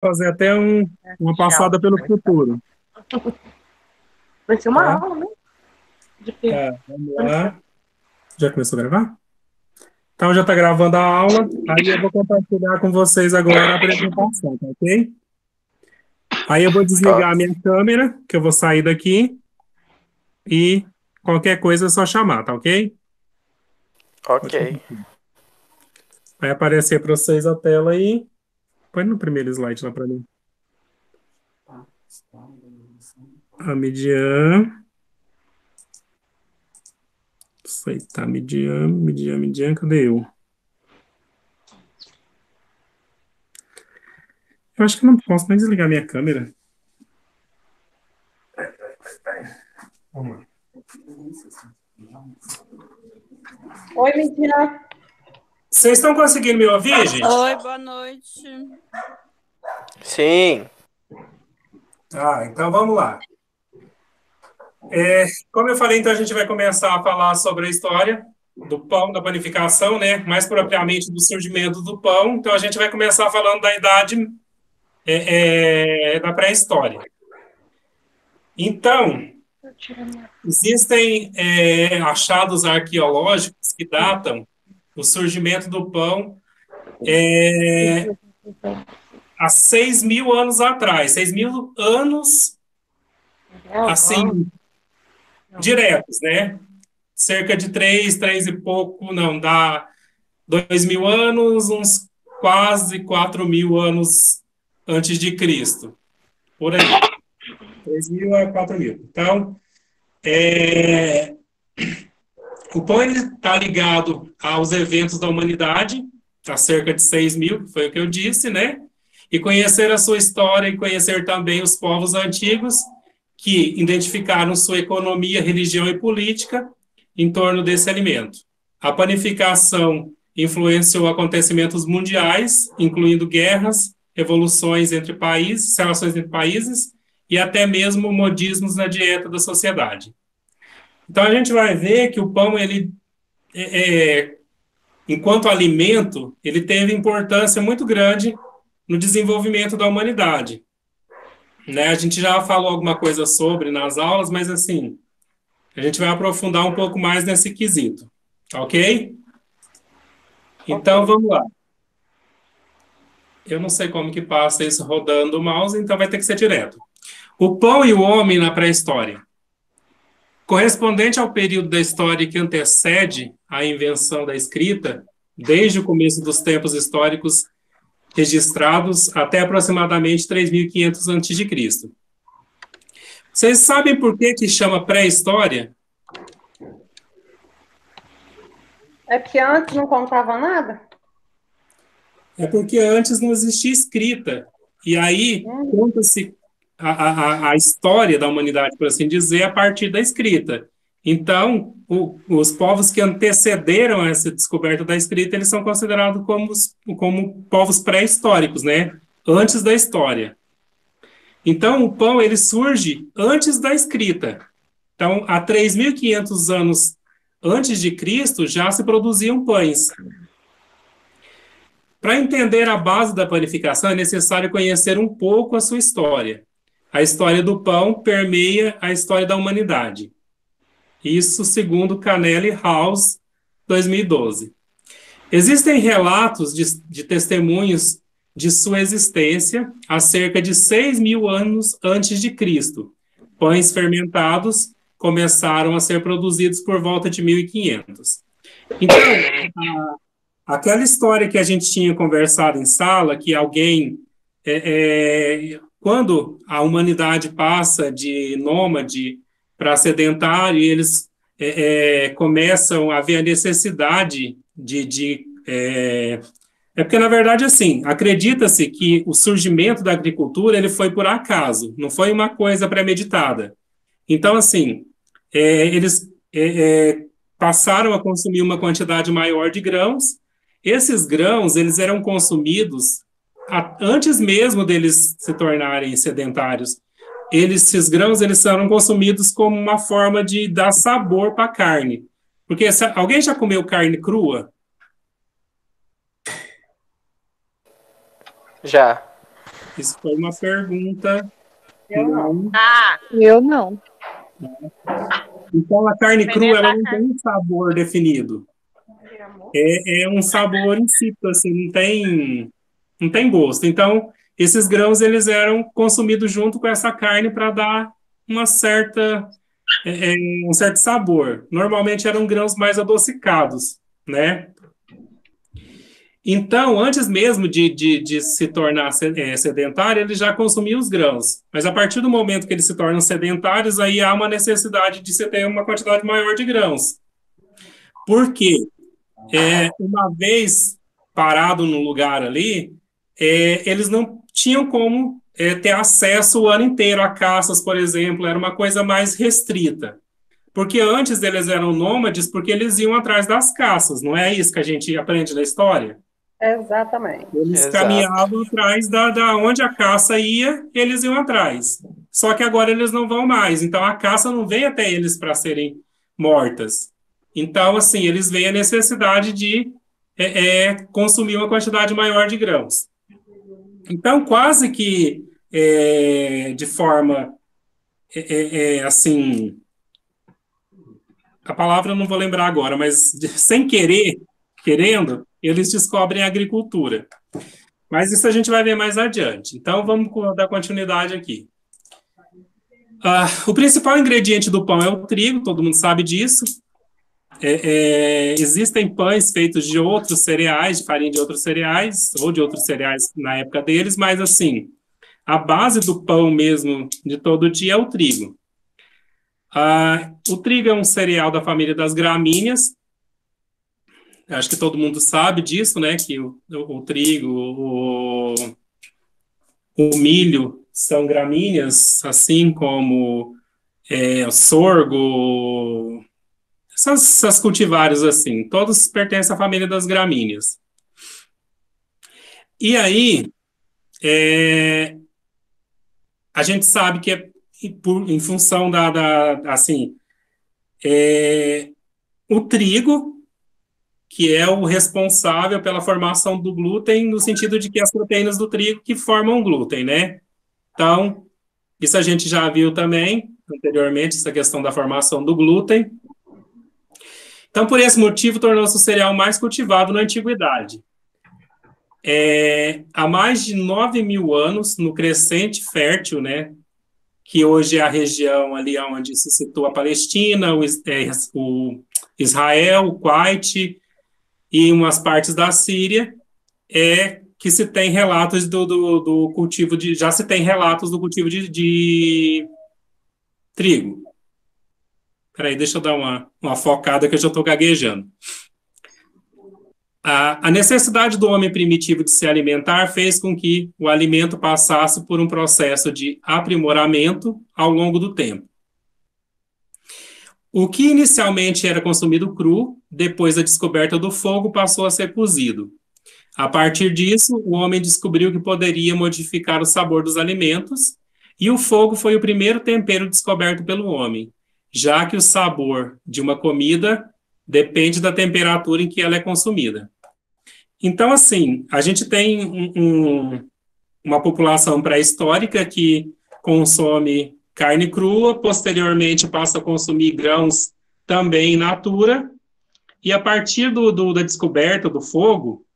Fazer até uma Tchau. passada pelo futuro. Vai ser uma Tá? aula, né? De quê? Tá, vamos lá. Já começou a gravar? Então já está gravando a aula. Aí eu vou compartilhar com vocês agora a apresentação, tá ok? Aí eu vou Ó, desligar a minha câmera, que eu vou sair daqui e qualquer coisa é só chamar, tá ok? ok. Pode compartilhar. Vai aparecer para vocês a tela aí. Põe no primeiro slide lá para mim. A Midian. Aceitar Midian, cadê eu? Eu acho que eu não posso nem desligar minha câmera. Vamos lá. Oi, mentira. Vocês estão conseguindo me ouvir, gente? Oi, boa noite. Sim, Então vamos lá. Como eu falei, então a gente vai começar a falar sobre a história do pão, da panificação, né? Mais propriamente do surgimento do pão. Então a gente vai começar falando da idade da pré-história. Então, existem achados arqueológicos que datam o surgimento do pão há 6.000 anos atrás. 6.000 anos, assim, diretos, né? Cerca de três e pouco, não, dá 2.000 anos, uns quase 4.000 anos antes de Cristo, por aí, 3.000 a 4.000. Então, o pão está ligado aos eventos da humanidade, há cerca de 6.000, foi o que eu disse, né? E conhecer a sua história e conhecer também os povos antigos que identificaram sua economia, religião e política em torno desse alimento. A panificação influenciou acontecimentos mundiais, incluindo guerras, revoluções entre países, relações entre países e até mesmo modismos na dieta da sociedade. Então a gente vai ver que o pão, ele, enquanto alimento, ele teve importância muito grande no desenvolvimento da humanidade. Né? A gente já falou alguma coisa sobre nas aulas, mas assim, a gente vai aprofundar um pouco mais nesse quesito, ok? Então, Ok. vamos lá. Eu não sei como que passa isso rodando o mouse, então vai ter que ser direto. O pão e o homem na pré-história. Correspondente ao período da história que antecede a invenção da escrita, desde o começo dos tempos históricos registrados até aproximadamente 3.500 a.C. Vocês sabem por que que chama pré-história? É porque antes não contava nada? É porque antes não existia escrita. E aí conta-se a história da humanidade, por assim dizer, a partir da escrita. Então, os povos que antecederam essa descoberta da escrita, eles são considerados como povos pré-históricos, né? Antes da história. Então, o pão, ele surge antes da escrita. Então, há 3.500 anos antes de Cristo, já se produziam pães. Para entender a base da panificação, é necessário conhecer um pouco a sua história. A história do pão permeia a história da humanidade. Isso segundo Canelli House, 2012. Existem relatos de testemunhos de sua existência há cerca de 6.000 anos antes de Cristo. Pães fermentados começaram a ser produzidos por volta de 1.500. Então, aquela história que a gente tinha conversado em sala, que alguém, quando a humanidade passa de nômade para sedentário, e eles começam a ver a necessidade é porque, na verdade, assim, acredita-se que o surgimento da agricultura ele foi por acaso, não foi uma coisa premeditada. Então, assim, eles passaram a consumir uma quantidade maior de grãos. Esses grãos, eles eram consumidos antes mesmo deles se tornarem sedentários. Esses grãos, eles eram consumidos como uma forma de dar sabor para a carne. Porque alguém já comeu carne crua? já. Isso foi uma pergunta. Eu não. Eu não. Então, a carne crua, ela não tem Experimentar. um sabor definido. É um sabor insípido, assim, não tem gosto. Então, esses grãos, eles eram consumidos junto com essa carne para dar uma certa, um certo sabor. Normalmente eram grãos mais adocicados, né? Então, antes mesmo de se tornar sedentário, ele já consumia os grãos. Mas a partir do momento que eles se tornam sedentários, aí há uma necessidade de se ter uma quantidade maior de grãos. Por quê? Uma vez parado no lugar ali, eles não tinham como ter acesso o ano inteiro a caças, por exemplo, era uma coisa mais restrita. Porque antes eles eram nômades porque eles iam atrás das caças, não é isso que a gente aprende na história? Exatamente. Eles Exato. caminhavam atrás da onde a caça ia, eles iam atrás. Só que agora eles não vão mais, então a caça não vem até eles para serem mortas. Então, assim, eles veem a necessidade de consumir uma quantidade maior de grãos. Então, quase que de forma, assim, a palavra eu não vou lembrar agora, mas sem querer, querendo, eles descobrem a agricultura. Mas isso a gente vai ver mais adiante. Então, vamos dar continuidade aqui. O principal ingrediente do pão é o trigo, todo mundo sabe disso. Existem pães feitos de outros cereais, de farinha de outros cereais, ou de outros cereais na época deles, mas, assim, a base do pão mesmo de todo dia é o trigo. O trigo é um cereal da família das gramíneas. Acho que todo mundo sabe disso, né? Que o trigo, o milho são gramíneas, assim como o sorgo, essas cultivares assim, todos pertencem à família das gramíneas. E aí, a gente sabe que em função assim, o trigo, que é o responsável pela formação do glúten, no sentido de que as proteínas do trigo que formam glúten, né? Então, isso a gente já viu também anteriormente, essa questão da formação do glúten. Então, por esse motivo, tornou-se o cereal mais cultivado na antiguidade. Há mais de 9.000 anos, no Crescente Fértil, né, que hoje é a região ali onde se situa a Palestina, o Israel, o Kuwait e umas partes da Síria, que se tem relatos do cultivo já se tem relatos do cultivo de trigo. Peraí, deixa eu dar uma focada que eu já estou gaguejando. A necessidade do homem primitivo de se alimentar fez com que o alimento passasse por um processo de aprimoramento ao longo do tempo. O que inicialmente era consumido cru, depois da descoberta do fogo, passou a ser cozido. A partir disso, o homem descobriu que poderia modificar o sabor dos alimentos, e o fogo foi o primeiro tempero descoberto pelo homem, já que o sabor de uma comida depende da temperatura em que ela é consumida. Então, assim, a gente tem uma população pré-histórica que consome carne crua, posteriormente passa a consumir grãos também in natura, e a partir da descoberta do fogo,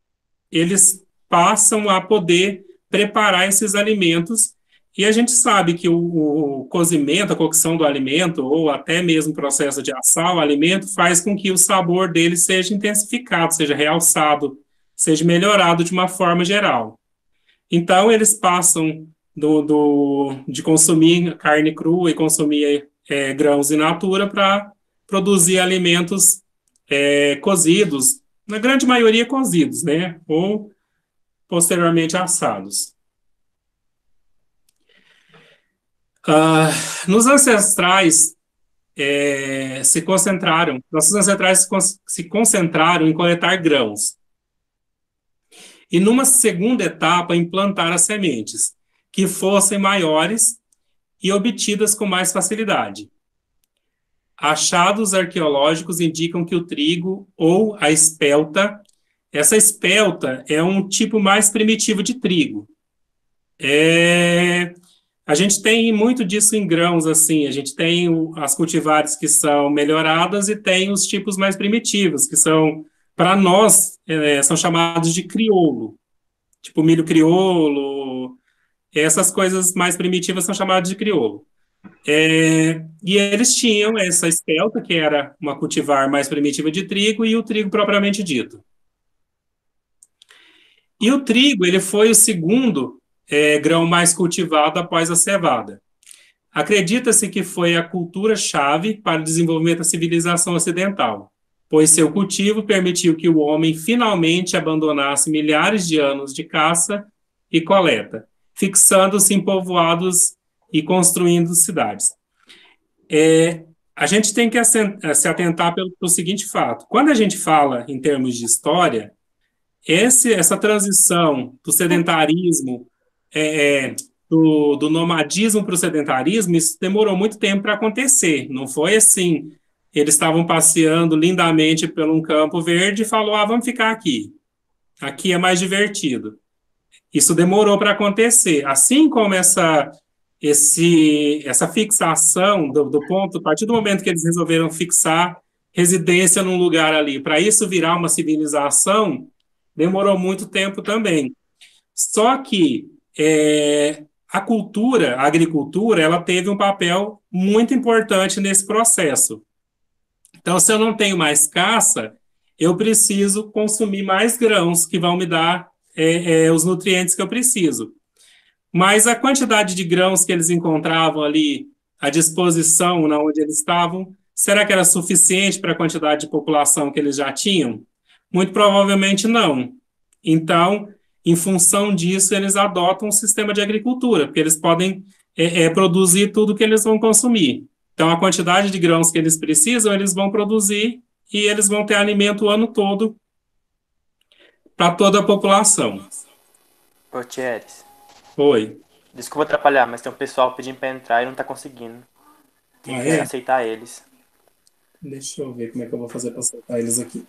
eles passam a poder preparar esses alimentos, e a gente sabe que o cozimento, a cocção do alimento, ou até mesmo o processo de assar o alimento, faz com que o sabor dele seja intensificado, seja realçado, seja melhorado de uma forma geral. Então, eles passam de consumir carne crua e consumir grãos in natura para produzir alimentos cozidos, na grande maioria cozidos, né? Ou posteriormente assados. Nossos ancestrais se concentraram em coletar grãos. E numa segunda etapa, implantar as sementes, que fossem maiores e obtidas com mais facilidade. Achados arqueológicos indicam que o trigo ou a espelta, essa espelta é um tipo mais primitivo de trigo. É, a gente tem muito disso em grãos, assim. A gente tem as cultivares que são melhoradas e tem os tipos mais primitivos, que são, para nós, são chamados de crioulo. Tipo milho crioulo, essas coisas mais primitivas são chamadas de crioulo. E eles tinham essa espelta, que era uma cultivar mais primitiva de trigo, e o trigo propriamente dito. E o trigo, ele foi o segundo grão mais cultivado após a cevada. Acredita-se que foi a cultura-chave para o desenvolvimento da civilização ocidental, pois seu cultivo permitiu que o homem finalmente abandonasse milhares de anos de caça e coleta, fixando-se em povoados e construindo cidades. A gente tem que se atentar pelo seguinte fato: quando a gente fala em termos de história, essa transição do sedentarismo, do nomadismo para o sedentarismo, isso demorou muito tempo para acontecer. Não foi assim, eles estavam passeando lindamente por um campo verde e falou, vamos ficar aqui. Aqui é mais divertido. Isso demorou para acontecer. Assim como essa fixação do ponto, a partir do momento que eles resolveram fixar residência num lugar ali, para isso virar uma civilização, demorou muito tempo também. Só que a cultura, a agricultura, ela teve um papel muito importante nesse processo. Então, se eu não tenho mais caça, eu preciso consumir mais grãos que vão me dar os nutrientes que eu preciso. Mas a quantidade de grãos que eles encontravam ali à disposição, na onde eles estavam, será que era suficiente para a quantidade de população que eles já tinham? Muito provavelmente não. Então, em função disso, eles adotam um sistema de agricultura, porque eles podem produzir tudo que eles vão consumir. Então, a quantidade de grãos que eles precisam, eles vão produzir e eles vão ter alimento o ano todo para toda a população. Ô, Thieres, Oi. desculpa atrapalhar, mas tem um pessoal pedindo pra entrar e não tá conseguindo. Tem que aceitar eles. Deixa eu ver como é que eu vou fazer para aceitar eles aqui.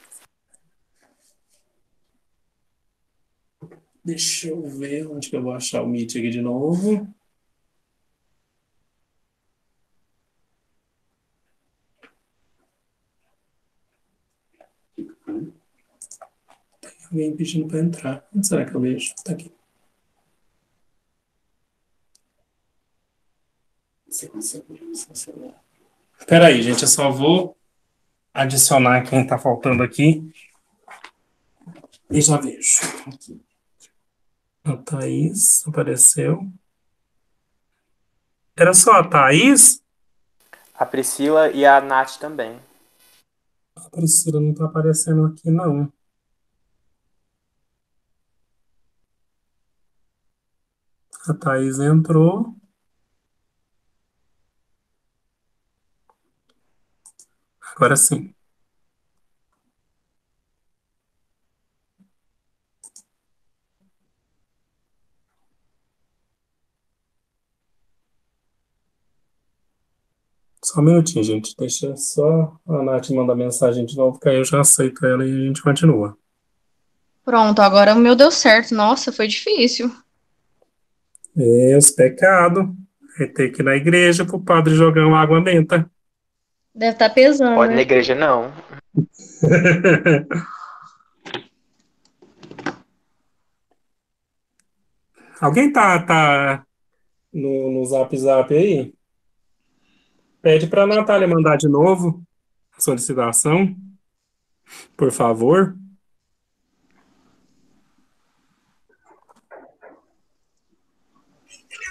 Deixa eu ver onde que eu vou achar o Meet aqui de novo. Tem alguém pedindo para entrar. Onde será que eu vejo? Tá aqui. Espera aí, gente. Eu só vou adicionar quem está faltando aqui e já vejo. Aqui. A Thaís apareceu. Era só a Thaís? A Priscila e a Nath também. A Priscila não está aparecendo aqui, não. A Thaís entrou. Agora sim. Só um minutinho, gente. Deixa só a Nath mandar mensagem de novo, que aí eu já aceito ela e a gente continua. Pronto, agora o meu deu certo. Nossa, foi difícil. Os pecados. É ter que ir na igreja pro padre jogar uma água benta. Deve estar pesando, Pode ir na né? igreja, não. Alguém tá no Zap Zap aí? Pede pra Natália mandar de novo a solicitação, por favor.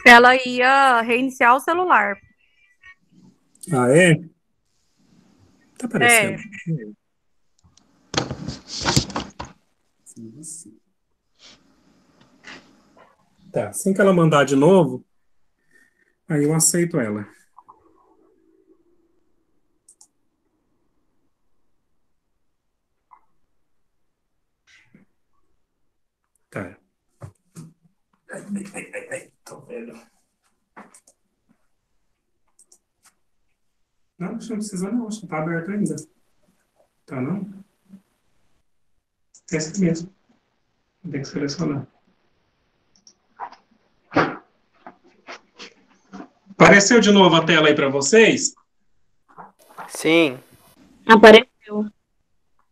Ela ia reiniciar o celular. Ah, é? Tá É. aparecendo. Tá, assim que ela mandar de novo, aí eu aceito ela. Tá. Ai, tô vendo. Não, acho que não precisa não, acho que tá aberto ainda. Tá, não? É esse mesmo. Tem que selecionar. Apareceu de novo a tela aí para vocês? Sim. Apareceu.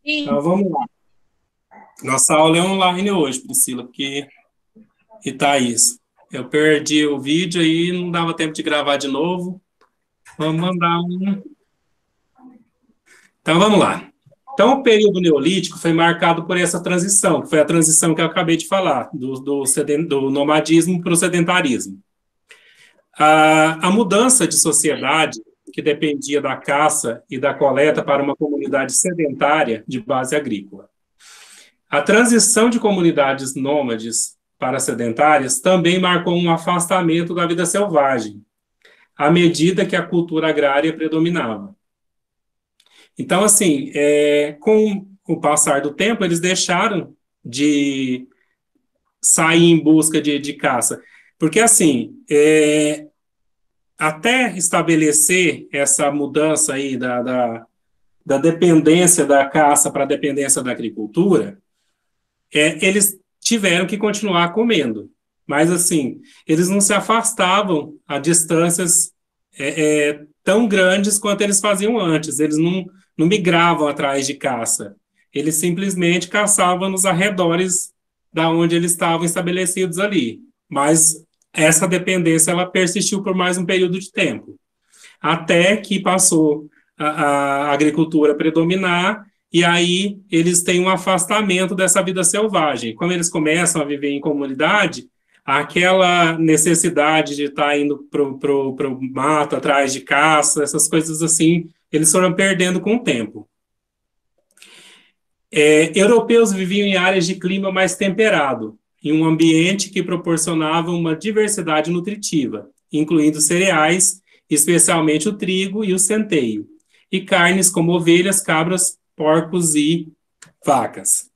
Então vamos lá. Nossa aula é online hoje, Priscila, e Thaís. Eu perdi o vídeo aí, não dava tempo de gravar de novo. Vamos mandar um. Então vamos lá. Então, o período neolítico foi marcado por essa transição, que foi a transição que eu acabei de falar, do nomadismo para o sedentarismo. A mudança de sociedade, que dependia da caça e da coleta, para uma comunidade sedentária de base agrícola. A transição de comunidades nômades para sedentárias também marcou um afastamento da vida selvagem, à medida que a cultura agrária predominava. Então, assim, com o passar do tempo, eles deixaram de sair em busca de caça. Porque, assim, até estabelecer essa mudança aí da dependência da caça para a dependência da agricultura, eles tiveram que continuar comendo. Mas, assim, eles não se afastavam a distâncias tão grandes quanto eles faziam antes. Eles não migravam atrás de caça. Eles simplesmente caçavam nos arredores da onde eles estavam estabelecidos ali. Mas essa dependência ela persistiu por mais um período de tempo, até que passou a agricultura a predominar, e aí eles têm um afastamento dessa vida selvagem. Quando eles começam a viver em comunidade, aquela necessidade de estar indo pro mato, atrás de caça, essas coisas assim, eles foram perdendo com o tempo. Europeus viviam em áreas de clima mais temperado, em um ambiente que proporcionava uma diversidade nutritiva, incluindo cereais, especialmente o trigo e o centeio, e carnes como ovelhas, cabras, porcos e vacas.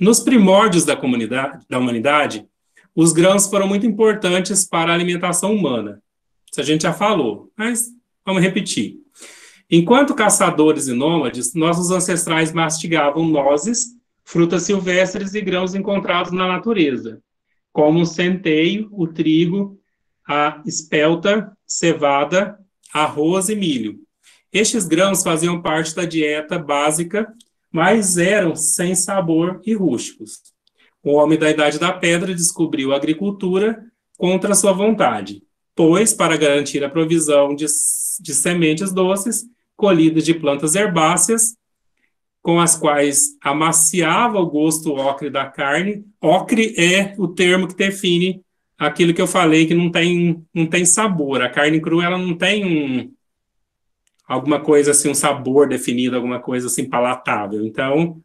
Nos primórdios da humanidade, os grãos foram muito importantes para a alimentação humana. Isso a gente já falou, mas vamos repetir. Enquanto caçadores e nômades, nossos ancestrais mastigavam nozes, frutas silvestres e grãos encontrados na natureza, como o centeio, o trigo, a espelta, cevada, arroz e milho. Estes grãos faziam parte da dieta básica, mas eram sem sabor e rústicos. O homem da Idade da Pedra descobriu a agricultura contra sua vontade, pois, para garantir a provisão de sementes doces, colhidas de plantas herbáceas, com as quais amaciava o gosto ocre da carne. Ocre é o termo que define aquilo que eu falei, que não tem sabor. A carne crua ela não tem alguma coisa assim, um sabor definido, alguma coisa assim palatável. Então,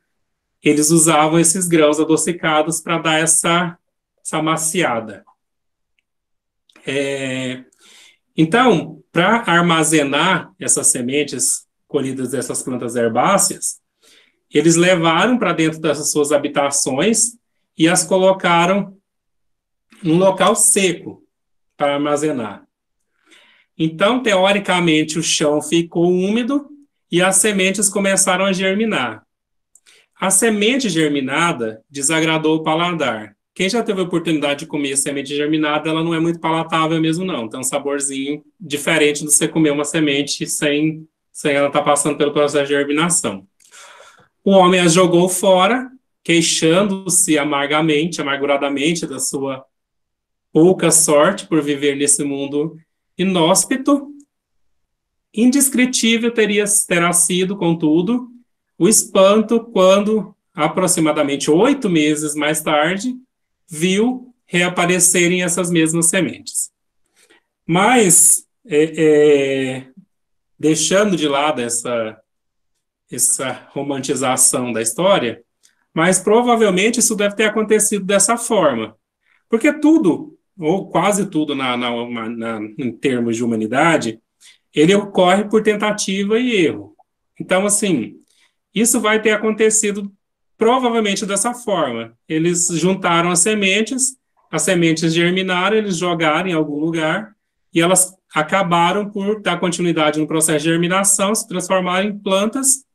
eles usavam esses grãos adocicados para dar essa amaciada. Então, para armazenar essas sementes colhidas dessas plantas herbáceas, eles levaram para dentro dessas suas habitações e as colocaram num local seco para armazenar. Então, teoricamente, o chão ficou úmido e as sementes começaram a germinar. A semente germinada desagradou o paladar. Quem já teve a oportunidade de comer semente germinada, ela não é muito palatável mesmo, não. Tem um saborzinho diferente de você comer uma semente sem ela estar passando pelo processo de germinação. O homem as jogou fora, queixando-se amarguradamente da sua pouca sorte por viver nesse mundo inóspito. Indescritível terá sido, contudo, o espanto quando, aproximadamente 8 meses mais tarde, viu reaparecerem essas mesmas sementes. Mas, deixando de lado essa romantização da história, mas provavelmente isso deve ter acontecido dessa forma. Porque tudo, ou quase tudo em termos de humanidade, ele ocorre por tentativa e erro. Então, assim, isso vai ter acontecido provavelmente dessa forma. Eles juntaram as sementes germinaram, eles jogaram em algum lugar, e elas acabaram por dar continuidade no processo de germinação, se transformaram em plantas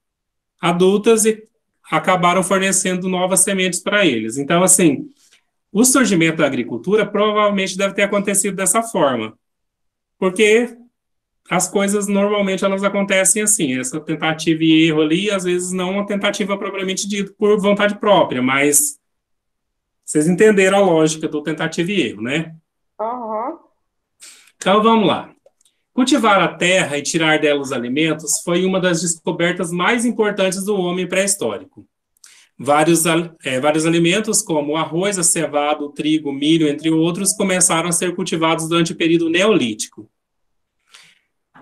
adultas e acabaram fornecendo novas sementes para eles. Então, assim, O surgimento da agricultura provavelmente deve ter acontecido dessa forma, porque as coisas normalmente elas acontecem assim, essa tentativa e erro ali, às vezes não uma tentativa propriamente dita por vontade própria, mas vocês entenderam a lógica do tentativa e erro, né? Aham. Então vamos lá. Cultivar a terra e tirar dela os alimentos foi uma das descobertas mais importantes do homem pré-histórico. Vários alimentos, como o arroz, a cevada, o trigo, o milho, entre outros, começaram a ser cultivados durante o período neolítico.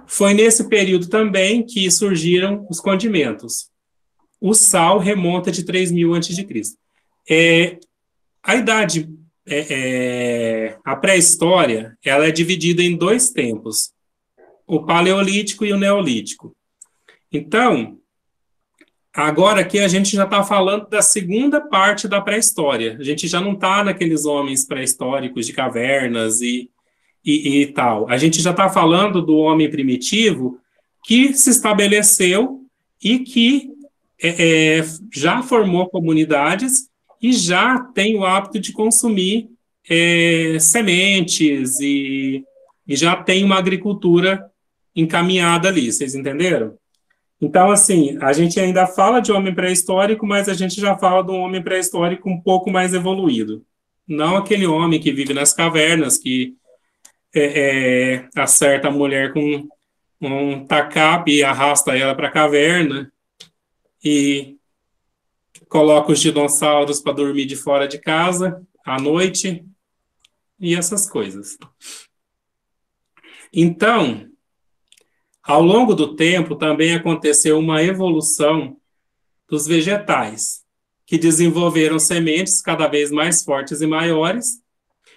Foi nesse período também que surgiram os condimentos. O sal remonta de 3000 a.C. A idade, a pré-história, ela é dividida em dois tempos, o paleolítico e o neolítico. Então, agora aqui a gente já está falando da segunda parte da pré-história. A gente já não está naqueles homens pré-históricos de cavernas e tal. A gente já está falando do homem primitivo que se estabeleceu e que já formou comunidades e já tem o hábito de consumir sementes e já tem uma agricultura encaminhada ali. Vocês entenderam? Então, assim, a gente ainda fala de homem pré-histórico, mas a gente já fala de um homem pré-histórico um pouco mais evoluído. Não aquele homem que vive nas cavernas, que acerta a mulher com um tacape e arrasta ela para a caverna e coloca os dinossauros para dormir de fora de casa à noite e essas coisas. Então, ao longo do tempo, também aconteceu uma evolução dos vegetais, que desenvolveram sementes cada vez mais fortes e maiores,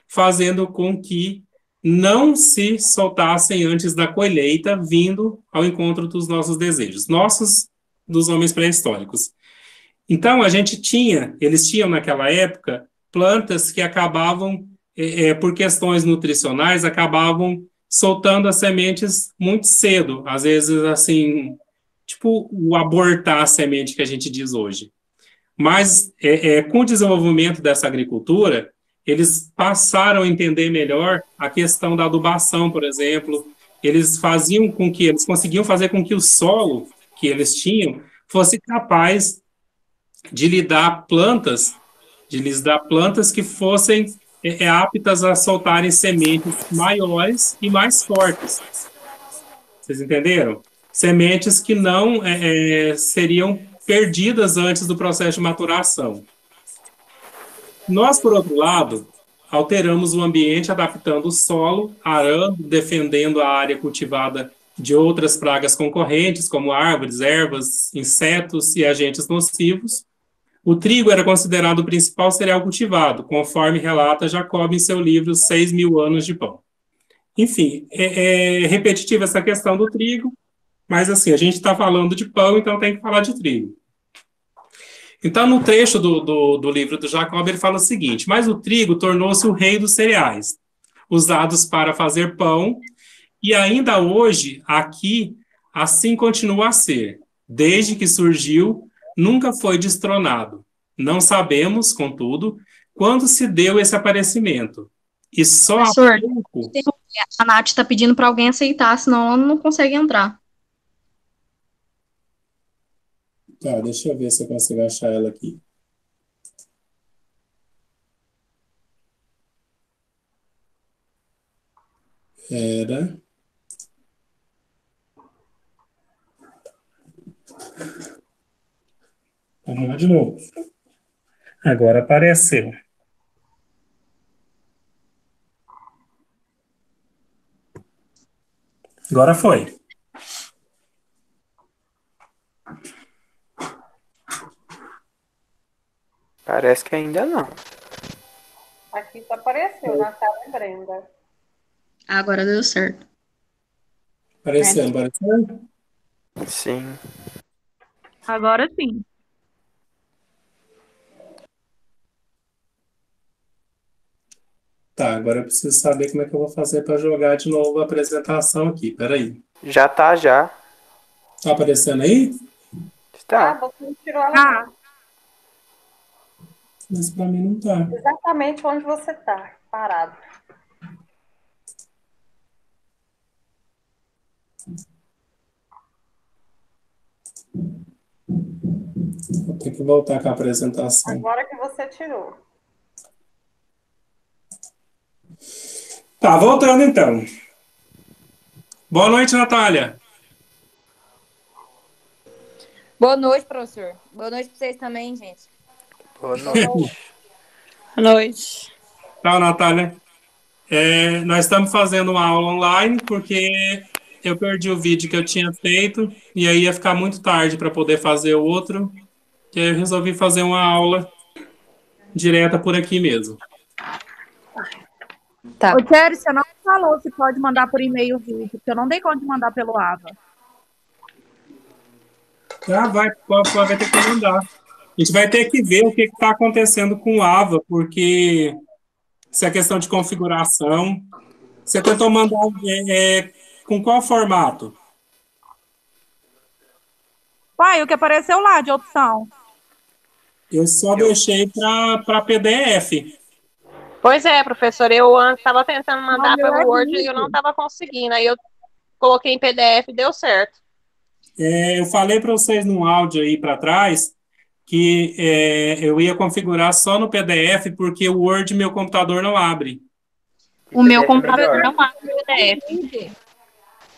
fazendo com que não se soltassem antes da colheita, vindo ao encontro dos nossos desejos, nossos, dos homens pré-históricos. Então, eles tinham naquela época plantas que acabavam, por questões nutricionais, acabavam soltando as sementes muito cedo, às vezes assim, tipo o abortar a semente que a gente diz hoje. Mas com o desenvolvimento dessa agricultura, eles passaram a entender melhor a questão da adubação, por exemplo. Eles conseguiam fazer com que o solo que eles tinham fosse capaz de lhes dar plantas que fossem aptas a soltarem sementes maiores e mais fortes. Vocês entenderam? Sementes que não seriam perdidas antes do processo de maturação. Nós, por outro lado, alteramos o ambiente adaptando o solo, arando, defendendo a área cultivada de outras pragas concorrentes, como árvores, ervas, insetos e agentes nocivos. O trigo era considerado o principal cereal cultivado, conforme relata Jacob em seu livro 6.000 anos de pão. Enfim, é repetitiva essa questão do trigo, mas assim, a gente está falando de pão, então tem que falar de trigo. Então, no trecho do livro do Jacob, ele fala o seguinte: mas o trigo tornou-se o rei dos cereais, usados para fazer pão, e ainda hoje, aqui, assim continua a ser. Desde que surgiu, nunca foi destronado. Não sabemos, contudo, quando se deu esse aparecimento. E só Professor, há pouco... a Nath está pedindo para alguém aceitar, senão ela não consegue entrar. Tá, deixa eu ver se eu consigo achar ela aqui. Era... Vamos lá de novo. Agora apareceu. Agora foi. Parece que ainda não. Aqui só apareceu, Natália e Brenda. Agora deu certo. Apareceu. Sim. Agora sim. Tá, agora eu preciso saber como é que eu vou fazer para jogar de novo a apresentação aqui. Peraí. Já tá, já. Tá aparecendo aí? Ah, Está. você não tirou ela. Ah, Mas para mim não tá. Exatamente onde você está, parado. Vou ter que voltar com a apresentação. Agora que você tirou. Tá, voltando então. Boa noite, Natália. Boa noite, professor. Boa noite para vocês também, gente. Boa noite. Boa noite. Tá, Natália. Nós estamos fazendo uma aula online porque eu perdi o vídeo que eu tinha feito e aí ia ficar muito tarde para poder fazer o outro. E aí eu resolvi fazer uma aula direta por aqui mesmo. Tá. Ô, Thierry, você não falou se pode mandar por e-mail o vídeo, porque eu não dei conta de mandar pelo AVA. Vai ter que mandar. A gente vai ter que ver o que está acontecendo com o AVA, porque se é questão de configuração. Você tentou mandar com qual formato? Pai, o que apareceu lá de opção? Eu só deixei para PDF. Pois é, professor, eu antes estava tentando mandar Não, pelo Word e eu não estava conseguindo. Aí eu coloquei em PDF e deu certo. Eu falei para vocês no áudio aí para trás que eu ia configurar só no PDF porque o Word meu computador não abre. O meu computador melhor. não abre PDF.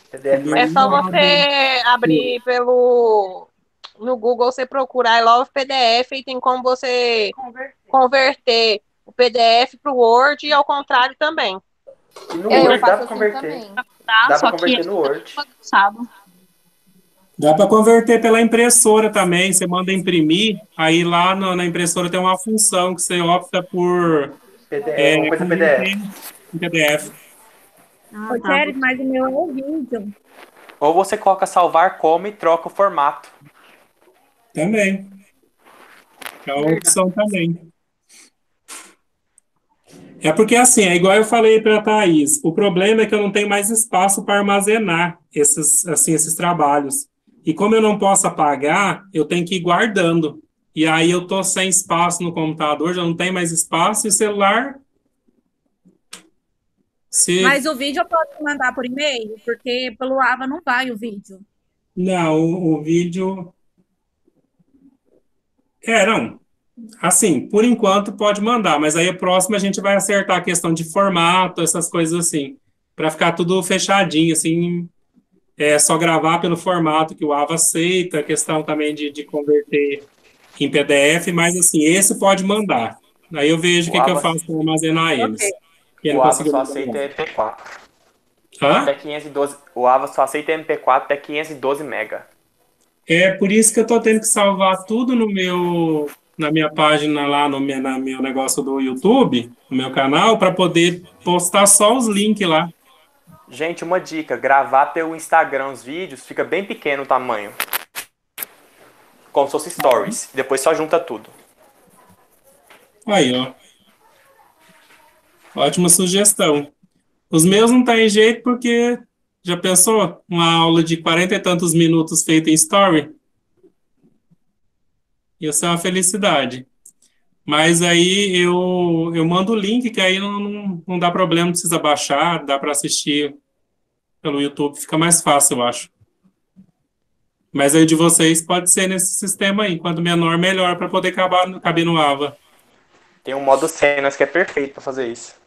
PDF É só Não você abrir no Google, você procurar I Love PDF e tem como você converter o PDF para o Word e ao contrário também. E no Eu Word dá faço para assim converter. também. Tá? Dá para Só que converter no Word. bagunçado. Dá para converter pela impressora também. Você manda imprimir, aí lá na impressora tem uma função que você opta por PDF, uma coisa converter PDF. em PDF. Ô, Thierry, mas o meu é o vídeo. Ou você coloca salvar como e troca o formato. Também. É uma opção também. É porque, assim, é igual eu falei para a Thaís, o problema é que eu não tenho mais espaço para armazenar esses trabalhos. E como eu não posso apagar, eu tenho que ir guardando. E aí eu tô sem espaço no computador, já não tem mais espaço, e o celular... Mas o vídeo eu posso mandar por e-mail, porque pelo AVA não vai o vídeo. Não, o vídeo... não. Assim, por enquanto pode mandar, mas aí a próxima a gente vai acertar a questão de formato, essas coisas assim, para ficar tudo fechadinho, assim, só gravar pelo formato que o AVA aceita, a questão também de converter em PDF, mas assim, esse pode mandar. Aí eu vejo o que eu faço para armazenar eles. Quem não O AVA conseguiu só mandar. aceita MP4. Hã? Até 512. O AVA só aceita MP4 até 512 MB. É por isso que eu estou tendo que salvar tudo na minha página lá, no meu negócio do YouTube, no meu canal, para poder postar só os links lá. Gente, uma dica: gravar pelo Instagram os vídeos fica bem pequeno o tamanho. Como se fosse stories. Depois só junta tudo. Aí, ó. Ótima sugestão. Os meus não tem jeito porque, já pensou? Uma aula de 40 e tantos minutos feita em story? Ia ser uma felicidade. Mas aí eu mando o link, que aí não dá problema, não precisa baixar, dá para assistir pelo YouTube, fica mais fácil, eu acho. Mas aí de vocês pode ser nesse sistema aí. Quanto menor, melhor, para poder caber no AVA. Tem um modo cenas que é perfeito para fazer isso.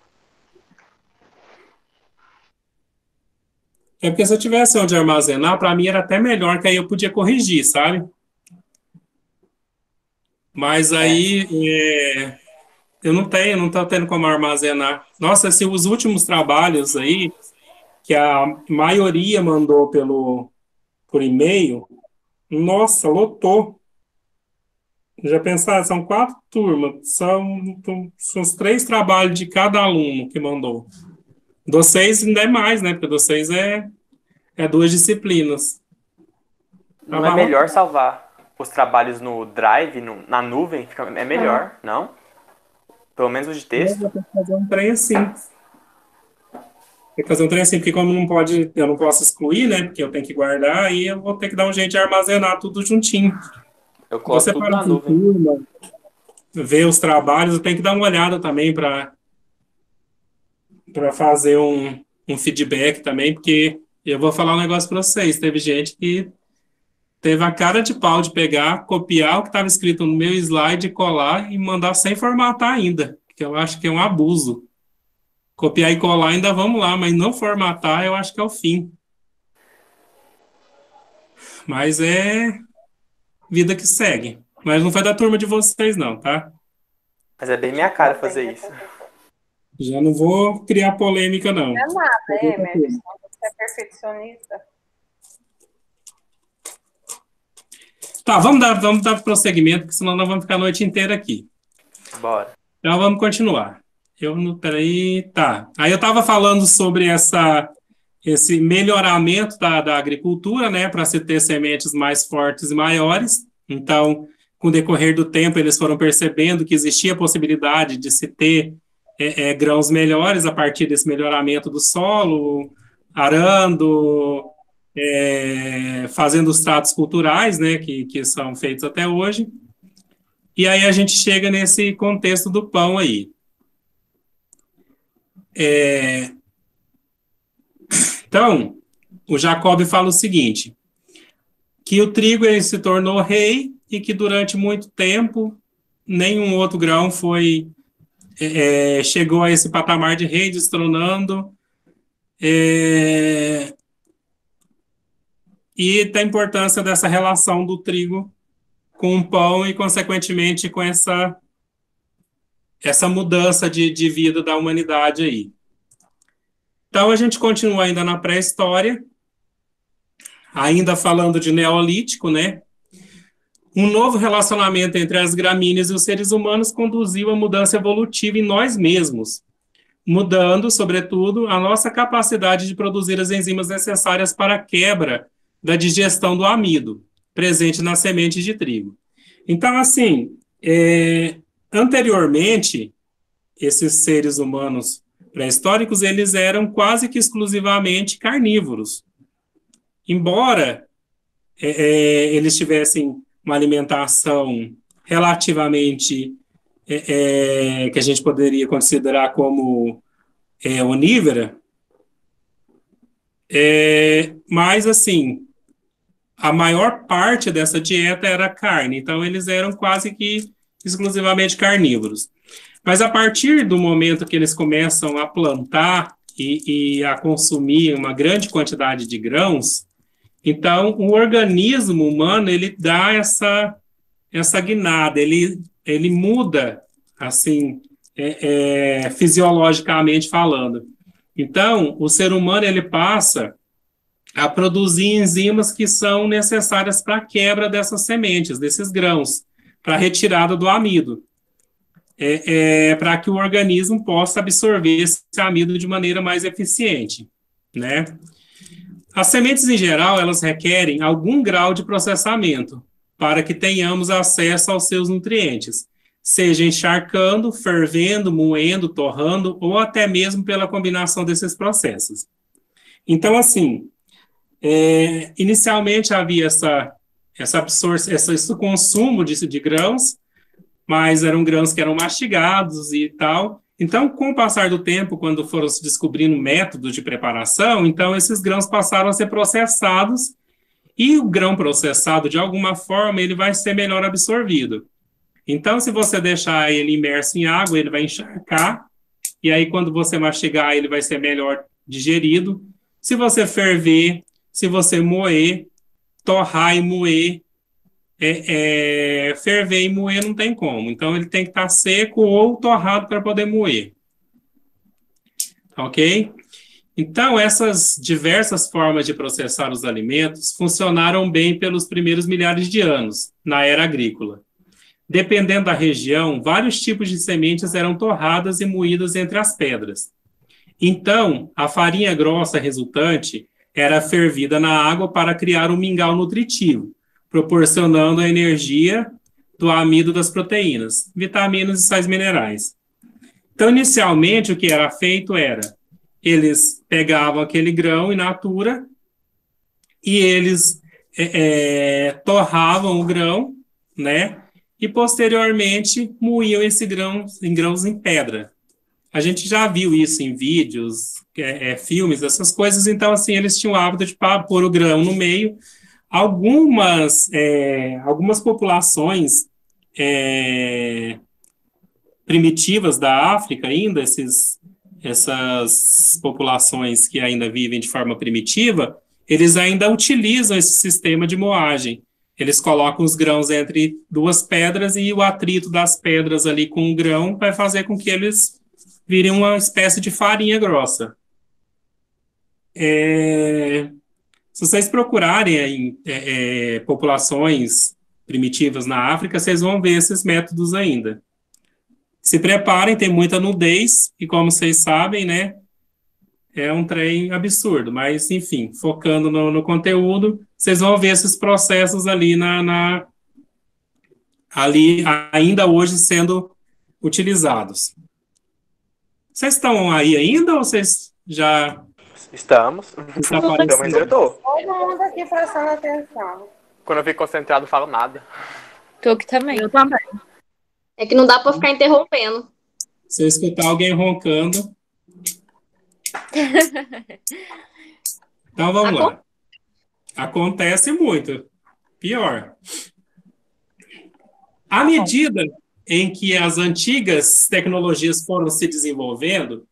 É porque se eu tivesse onde armazenar, para mim era até melhor, que aí eu podia corrigir, sabe? Mas aí eu não tô tendo como armazenar. Nossa, os últimos trabalhos aí, que a maioria mandou por e-mail, nossa, lotou. Já pensaram, são 4 turmas, são os 3 trabalhos de cada aluno que mandou. Do 6 ainda é mais, né? Porque do 6 é 2 disciplinas. Não é melhor salvar os trabalhos no Drive, na nuvem? É melhor, não? Pelo menos os de texto. Eu vou ter que fazer um trem assim. Tem que fazer um trem assim, porque como eu não posso excluir, né? Porque eu tenho que guardar, aí eu vou ter que dar um jeito de armazenar tudo juntinho. Eu coloco tudo na nuvem. ver os trabalhos, eu tenho que dar uma olhada também para fazer um feedback também, porque eu vou falar um negócio para vocês. Teve gente que teve a cara de pau de pegar, copiar o que estava escrito no meu slide, colar e mandar sem formatar ainda, que eu acho que é um abuso. Copiar e colar ainda vamos lá, mas não formatar eu acho que é o fim. Mas é vida que segue. Mas não foi da turma de vocês não, tá? Mas é bem minha cara fazer isso. Já não vou criar polêmica, não. Não é nada, Emerson. Você é perfeccionista. Tá, vamos dar prosseguimento, porque senão nós vamos ficar a noite inteira aqui. Bora. Então vamos continuar. Peraí, tá. Aí eu estava falando sobre esse melhoramento da agricultura, né, para se ter sementes mais fortes e maiores. Então, com o decorrer do tempo, eles foram percebendo que existia a possibilidade de se ter grãos melhores a partir desse melhoramento do solo, arando, fazendo os tratos culturais, né, que são feitos até hoje. E aí a gente chega nesse contexto do pão aí. Então, o Jacob fala o seguinte, que o trigo ele se tornou rei e que durante muito tempo nenhum outro grão chegou a esse patamar de rei, destronando, e da importância dessa relação do trigo com o pão e, consequentemente, com essa mudança de vida da humanidade aí. Então, a gente continua ainda na pré-história, ainda falando de neolítico, né? Um novo relacionamento entre as gramíneas e os seres humanos conduziu à mudança evolutiva em nós mesmos, mudando, sobretudo, a nossa capacidade de produzir as enzimas necessárias para a quebra da digestão do amido, presente nas sementes de trigo. Então, assim, anteriormente, esses seres humanos pré-históricos, eles eram quase que exclusivamente carnívoros. Embora eles tivessem uma alimentação relativamente que a gente poderia considerar como onívora, mas, assim, a maior parte dessa dieta era carne, então eles eram quase que exclusivamente carnívoros. Mas a partir do momento que eles começam a plantar e a consumir uma grande quantidade de grãos, então o organismo humano ele dá essa guinada, ele muda, assim, fisiologicamente falando. Então, o ser humano ele passa a produzir enzimas que são necessárias para a quebra dessas sementes, desses grãos, para a retirada do amido, para que o organismo possa absorver esse amido de maneira mais eficiente, né? As sementes, em geral, elas requerem algum grau de processamento para que tenhamos acesso aos seus nutrientes, seja encharcando, fervendo, moendo, torrando, ou até mesmo pela combinação desses processos. Então, assim, inicialmente havia esse consumo de grãos, mas eram grãos que eram mastigados e tal. Então, com o passar do tempo, quando foram se descobrindo métodos de preparação, então esses grãos passaram a ser processados, e o grão processado, de alguma forma, ele vai ser melhor absorvido. Então, se você deixar ele imerso em água, ele vai encharcar, e aí quando você mastigar, ele vai ser melhor digerido. Se você ferver, se você moer, torrar e moer, ferver e moer não tem como. Então, ele tem que estar seco ou torrado para poder moer. Ok? Então, essas diversas formas de processar os alimentos funcionaram bem pelos primeiros milhares de anos, na era agrícola. Dependendo da região, vários tipos de sementes eram torradas e moídas entre as pedras. Então, a farinha grossa resultante era fervida na água para criar um mingau nutritivo, proporcionando a energia do amido das proteínas, vitaminas e sais minerais. Então, inicialmente, o que era feito era, eles pegavam aquele grão in natura e eles torravam o grão, né? e posteriormente moíam esse grão em grãos em pedra. A gente já viu isso em vídeos, filmes, essas coisas. Então, assim, eles tinham o hábito de pôr o grão no meio. Algumas populações primitivas da África ainda, essas populações que ainda vivem de forma primitiva, eles ainda utilizam esse sistema de moagem. Eles colocam os grãos entre duas pedras e o atrito das pedras ali com o grão vai fazer com que eles virem uma espécie de farinha grossa. Se vocês procurarem populações primitivas na África, vocês vão ver esses métodos ainda. Se preparem, tem muita nudez, e como vocês sabem, né, é um trem absurdo, mas, enfim, focando no conteúdo, vocês vão ver esses processos ali, ali ainda hoje sendo utilizados. Vocês estão aí ainda, ou vocês já... Estamos. Desapareceram? Mas eu tô. Todo mundo aqui prestando atenção. Quando eu fico concentrado, não falo nada. Tô aqui também. Eu também. É que não dá pra ficar interrompendo. Se eu escutar alguém roncando... Então, vamos lá. Acontece muito. Pior. À medida em que as antigas tecnologias foram se desenvolvendo,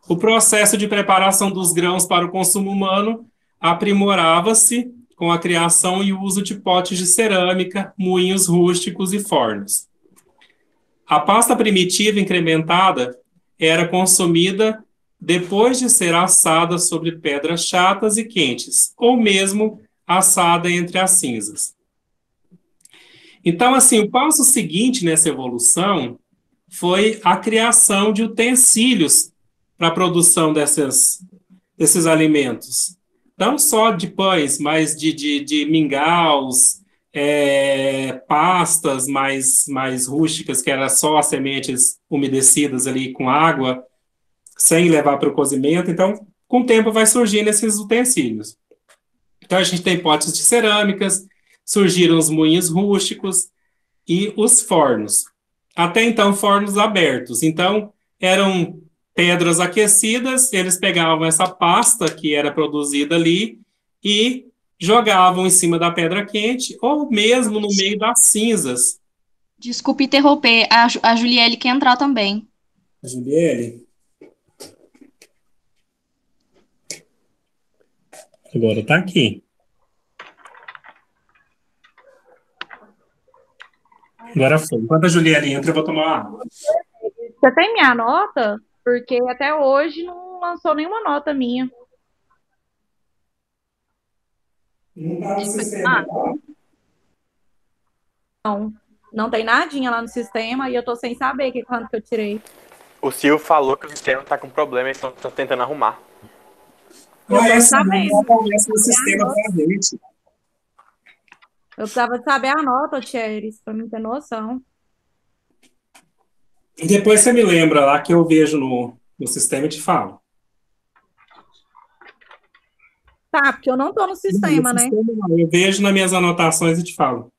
o processo de preparação dos grãos para o consumo humano aprimorava-se com a criação e uso de potes de cerâmica, moinhos rústicos e fornos. A pasta primitiva incrementada era consumida depois de ser assada sobre pedras chatas e quentes, ou mesmo assada entre as cinzas. Então, assim, o passo seguinte nessa evolução foi a criação de utensílios para a produção desses alimentos. Não só de pães, mas de mingaus, pastas mais rústicas, que eram só as sementes umedecidas ali com água, sem levar para o cozimento. Então, com o tempo vai surgindo esses utensílios. Então, a gente tem potes de cerâmicas, surgiram os moinhos rústicos e os fornos. Até então, fornos abertos. Então, eram pedras aquecidas, eles pegavam essa pasta que era produzida ali e jogavam em cima da pedra quente ou mesmo no meio das cinzas. Desculpe interromper, a Juliele quer entrar também. Juliele? Agora tá aqui. Agora foi. Enquanto a Juliele entra, eu vou tomar uma água. Você tem minha nota? Porque até hoje não lançou nenhuma nota minha. Não tá no sistema, Não, não tem nadinha lá no sistema e eu tô sem saber quanto que eu tirei. O Silvio falou que o sistema tá com problema e eles estão tentando arrumar. essa sabendo. não aparece no sistema pra gente. Eu precisava de saber a nota, Thieres, pra mim ter noção. E depois você me lembra lá que eu vejo no sistema e te falo. Tá, porque eu não tô no sistema, né? Eu vejo nas minhas anotações e te falo.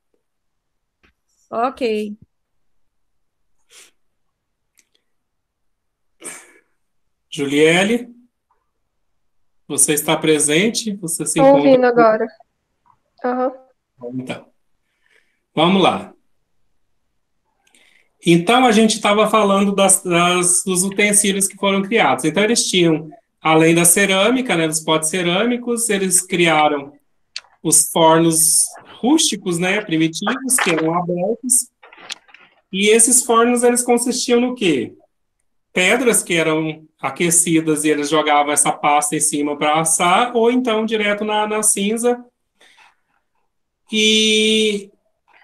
Ok. Juliele, você está presente? Você se Estou encontra... ouvindo agora. Aham. Então, vamos lá. Então, a gente estava falando dos utensílios que foram criados. Então, eles tinham, além da cerâmica, né, dos potes cerâmicos, eles criaram os fornos rústicos, né, primitivos, que eram abertos. E esses fornos, eles consistiam no quê? Pedras que eram aquecidas e eles jogavam essa pasta em cima para assar, ou então direto na cinza. E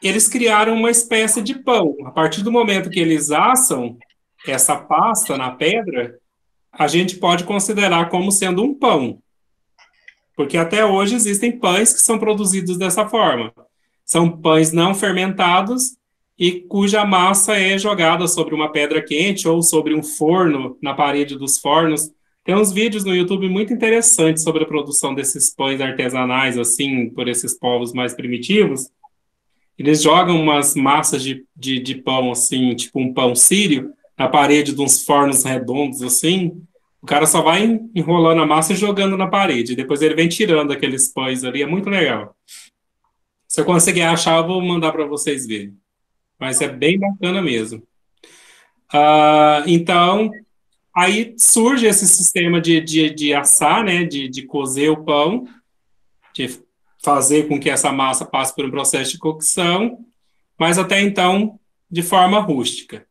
eles criaram uma espécie de pão. A partir do momento que eles assam essa pasta na pedra, a gente pode considerar como sendo um pão. Porque até hoje existem pães que são produzidos dessa forma. São pães não fermentados e cuja massa é jogada sobre uma pedra quente ou sobre um forno, na parede dos fornos. Tem uns vídeos no YouTube muito interessantes sobre a produção desses pães artesanais, assim, por esses povos mais primitivos. eles jogam umas massas de pão, assim, tipo um pão sírio, na parede de uns fornos redondos, assim. O cara só vai enrolando a massa e jogando na parede. E depois ele vem tirando aqueles pães ali. É muito legal. Se eu conseguir achar, eu vou mandar para vocês verem. Mas é bem bacana mesmo. Então, aí surge esse sistema de assar, né? De cozer o pão, de fazer com que essa massa passe por um processo de cocção, mas até então de forma rústica.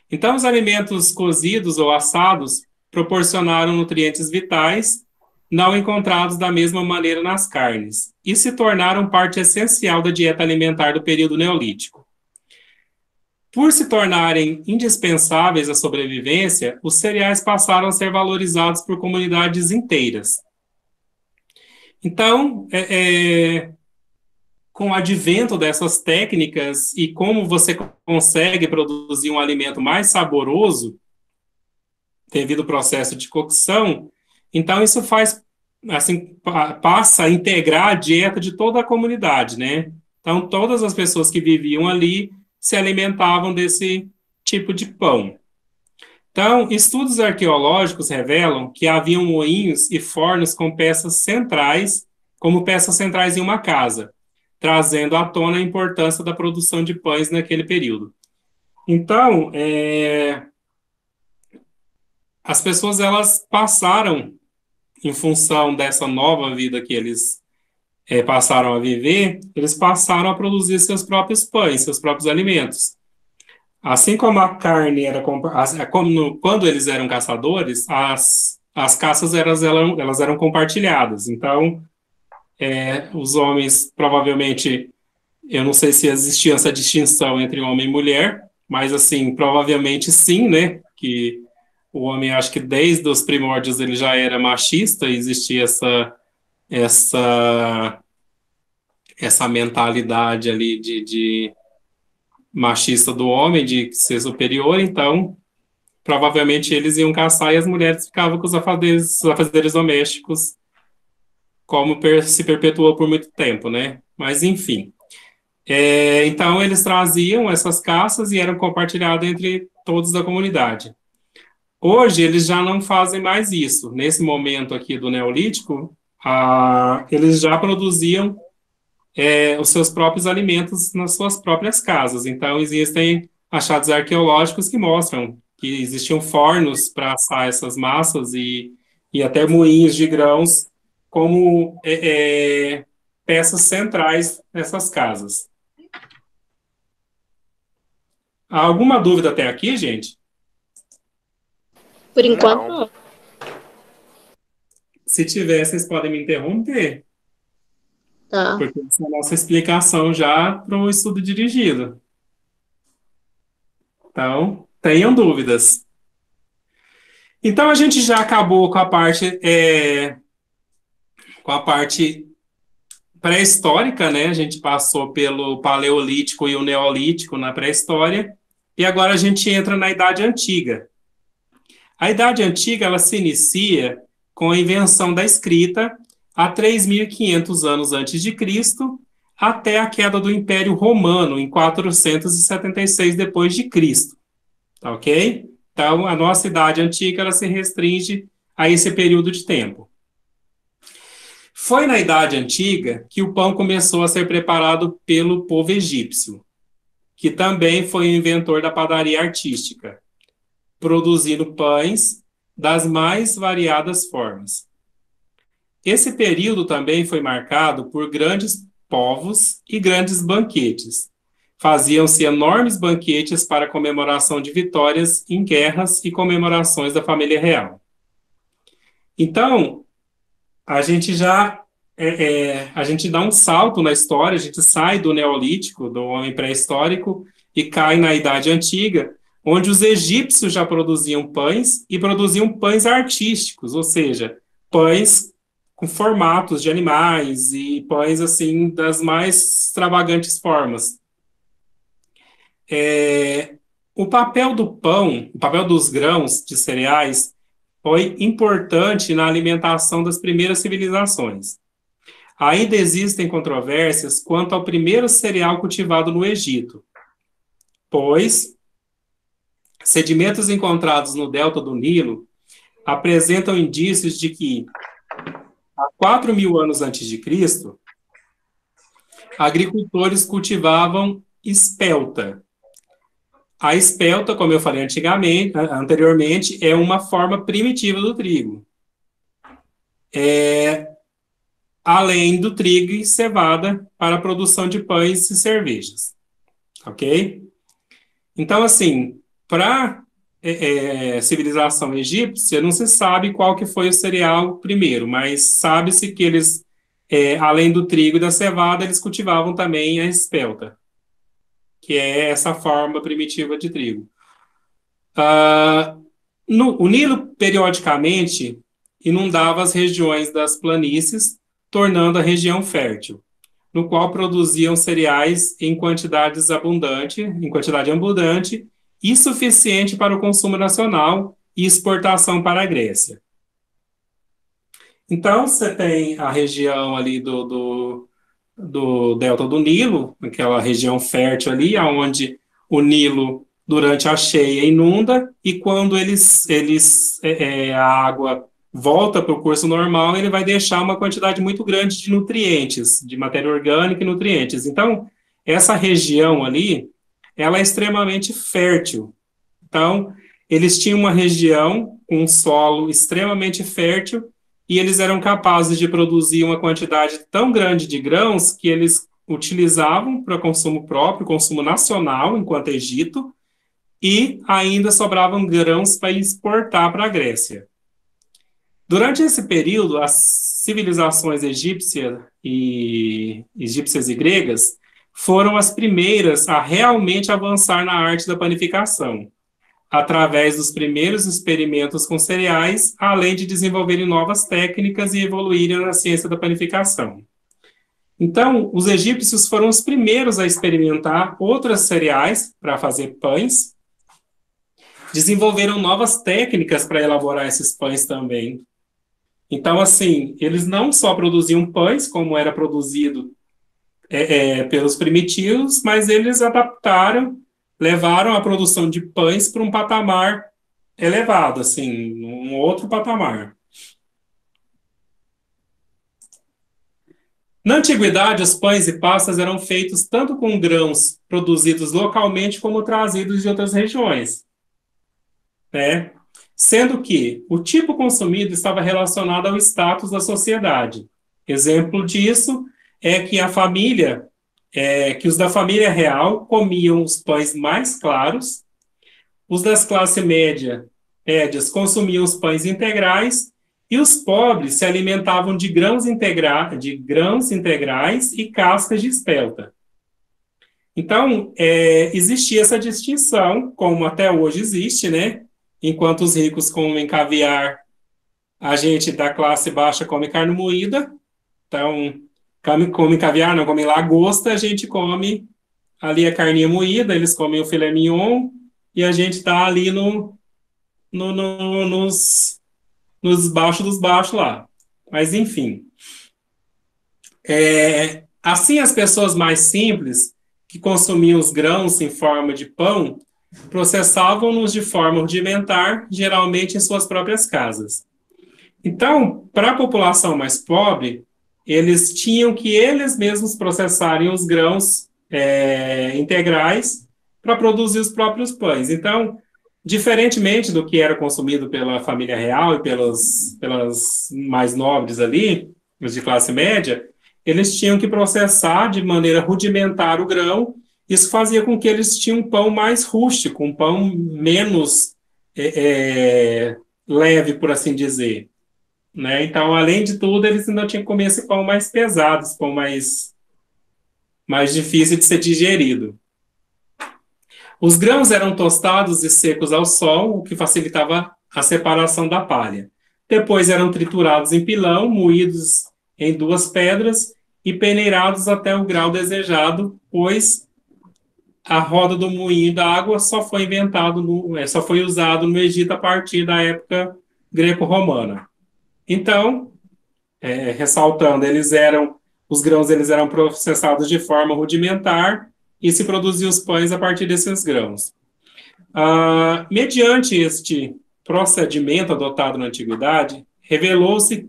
Então, os alimentos cozidos ou assados proporcionaram nutrientes vitais não encontrados da mesma maneira nas carnes e se tornaram parte essencial da dieta alimentar do período neolítico. Por se tornarem indispensáveis à sobrevivência, os cereais passaram a ser valorizados por comunidades inteiras. Então, com o advento dessas técnicas e como você consegue produzir um alimento mais saboroso, devido ao processo de cocção, então isso faz, assim, passa a integrar a dieta de toda a comunidade, né? Então, todas as pessoas que viviam ali se alimentavam desse tipo de pão. Então, estudos arqueológicos revelam que haviam moinhos e fornos com peças centrais, como peças centrais em uma casa, trazendo à tona a importância da produção de pães naquele período. Então, as pessoas, elas passaram, em função dessa nova vida que eles passaram a viver, eles passaram a produzir seus próprios pães, seus próprios alimentos. Assim como a carne era... Quando eles eram caçadores, as caças elas eram compartilhadas. Então, os homens, provavelmente, eu não sei se existia essa distinção entre homem e mulher, mas, assim, provavelmente sim, né? Que o homem, acho que desde os primórdios ele já era machista, e existia essa mentalidade ali de machista do homem, de ser superior, então provavelmente eles iam caçar e as mulheres ficavam com os afazeres domésticos, como se perpetuou por muito tempo, né? Mas, enfim. Então, eles traziam essas caças e eram compartilhadas entre todos da comunidade. Hoje, eles já não fazem mais isso. Nesse momento aqui do Neolítico, eles já produziam os seus próprios alimentos nas suas próprias casas. Então, existem achados arqueológicos que mostram que existiam fornos para assar essas massas e até moinhos de grãos como peças centrais nessas casas. Há alguma dúvida até aqui, gente? Por enquanto, não. Se tiver, vocês podem me interromper. Tá. Porque essa é a nossa explicação já para o estudo dirigido. Então, tenham dúvidas. Então, a gente já acabou com a parte pré-histórica, né? A gente passou pelo Paleolítico e o Neolítico na pré-história, e agora a gente entra na Idade Antiga. A Idade Antiga, ela se inicia com a invenção da escrita há 3.500 anos antes de Cristo, até a queda do Império Romano em 476 depois de Cristo. Tá ok? Então, a nossa Idade Antiga, ela se restringe a esse período de tempo. Foi na Idade Antiga que o pão começou a ser preparado pelo povo egípcio, que também foi o inventor da padaria artística, produzindo pães das mais variadas formas. Esse período também foi marcado por grandes povos e grandes banquetes. Faziam-se enormes banquetes para comemoração de vitórias em guerras e comemorações da família real. Então, a gente dá um salto na história, a gente sai do Neolítico, do homem pré-histórico, e cai na Idade Antiga, onde os egípcios já produziam pães e produziam pães artísticos, ou seja, pães com formatos de animais e pães assim das mais extravagantes formas. O papel do pão, o papel dos grãos de cereais foi importante na alimentação das primeiras civilizações. ainda existem controvérsias quanto ao primeiro cereal cultivado no Egito, pois sedimentos encontrados no delta do Nilo apresentam indícios de que, há 4.000 anos antes de Cristo, agricultores cultivavam espelta. A espelta, como eu falei anteriormente, é uma forma primitiva do trigo. Além do trigo e cevada para a produção de pães e cervejas. Ok? Então, assim, para civilização egípcia, não se sabe qual que foi o cereal primeiro, mas sabe-se que eles, além do trigo e da cevada, eles cultivavam também a espelta, que é essa forma primitiva de trigo. O Nilo, periodicamente, inundava as regiões das planícies, tornando a região fértil, no qual produziam cereais em quantidade abundante e suficiente para o consumo nacional e exportação para a Grécia. Então, você tem a região ali do delta do Nilo, aquela região fértil ali, onde o Nilo, durante a cheia, inunda, e quando a água volta para o curso normal, ele vai deixar uma quantidade muito grande de nutrientes, de matéria orgânica e nutrientes. Então, essa região ali, ela é extremamente fértil. Então, eles tinham uma região com um solo extremamente fértil e eles eram capazes de produzir uma quantidade tão grande de grãos que eles utilizavam para consumo próprio, consumo nacional, enquanto Egito, e ainda sobravam grãos para exportar para a Grécia. Durante esse período, as civilizações egípcias e gregas foram as primeiras a realmente avançar na arte da panificação, através dos primeiros experimentos com cereais, além de desenvolverem novas técnicas e evoluírem na ciência da panificação. Então, os egípcios foram os primeiros a experimentar outros cereais para fazer pães, desenvolveram novas técnicas para elaborar esses pães também. Então, assim, eles não só produziam pães, como era produzido pelos primitivos, mas eles levaram a produção de pães para um patamar elevado, assim, um outro patamar. Na antiguidade, os pães e pastas eram feitos tanto com grãos produzidos localmente como trazidos de outras regiões, né? Sendo que o tipo consumido estava relacionado ao status da sociedade. Exemplo disso é que que os da família real comiam os pães mais claros, os das classes médias consumiam os pães integrais e os pobres se alimentavam de grãos integrais e cascas de espelta. Então, existia essa distinção, como até hoje existe, né? Enquanto os ricos comem caviar, a gente da classe baixa come carne moída. Então, come caviar, não come lagosta, a gente come ali a carninha moída, eles comem o filé mignon, e a gente está ali nos baixos dos baixos lá. Mas, enfim. Assim, as pessoas mais simples, que consumiam os grãos em forma de pão, processavam-nos de forma rudimentar, geralmente em suas próprias casas. Então, para a população mais pobre, eles tinham que eles mesmos processarem os grãos integrais para produzir os próprios pães. Então, diferentemente do que era consumido pela família real e pelas mais nobres ali, os de classe média, eles tinham que processar de maneira rudimentar o grão. Isso fazia com que eles tinham um pão mais rústico, um pão menos leve, por assim dizer, né? Então, além de tudo, eles ainda tinham que comer esse pão mais pesado, esse pão mais difícil de ser digerido. Os grãos eram tostados e secos ao sol, o que facilitava a separação da palha. Depois eram triturados em pilão, moídos em 2 pedras e peneirados até o grau desejado, pois a roda do moinho da água só foi usado no Egito a partir da época greco-romana. Então, ressaltando, eles eram Os grãos eles eram processados de forma rudimentar e se produziam os pães a partir desses grãos. Mediante este procedimento adotado na antiguidade, revelou-se,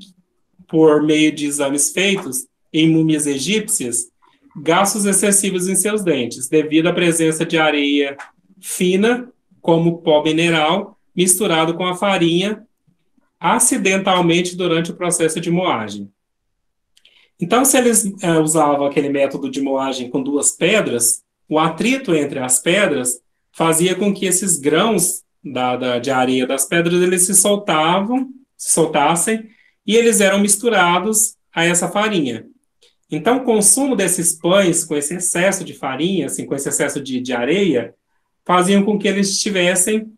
por meio de exames feitos em múmias egípcias, gastos excessivos em seus dentes, devido à presença de areia fina, como pó mineral, misturado com a farinha, acidentalmente durante o processo de moagem. Então, se eles usavam aquele método de moagem com duas pedras, o atrito entre as pedras fazia com que esses grãos de areia das pedras eles se soltassem, e eles eram misturados a essa farinha. Então, o consumo desses pães com esse excesso de farinha, assim, com esse excesso de areia, faziam com que eles tivessem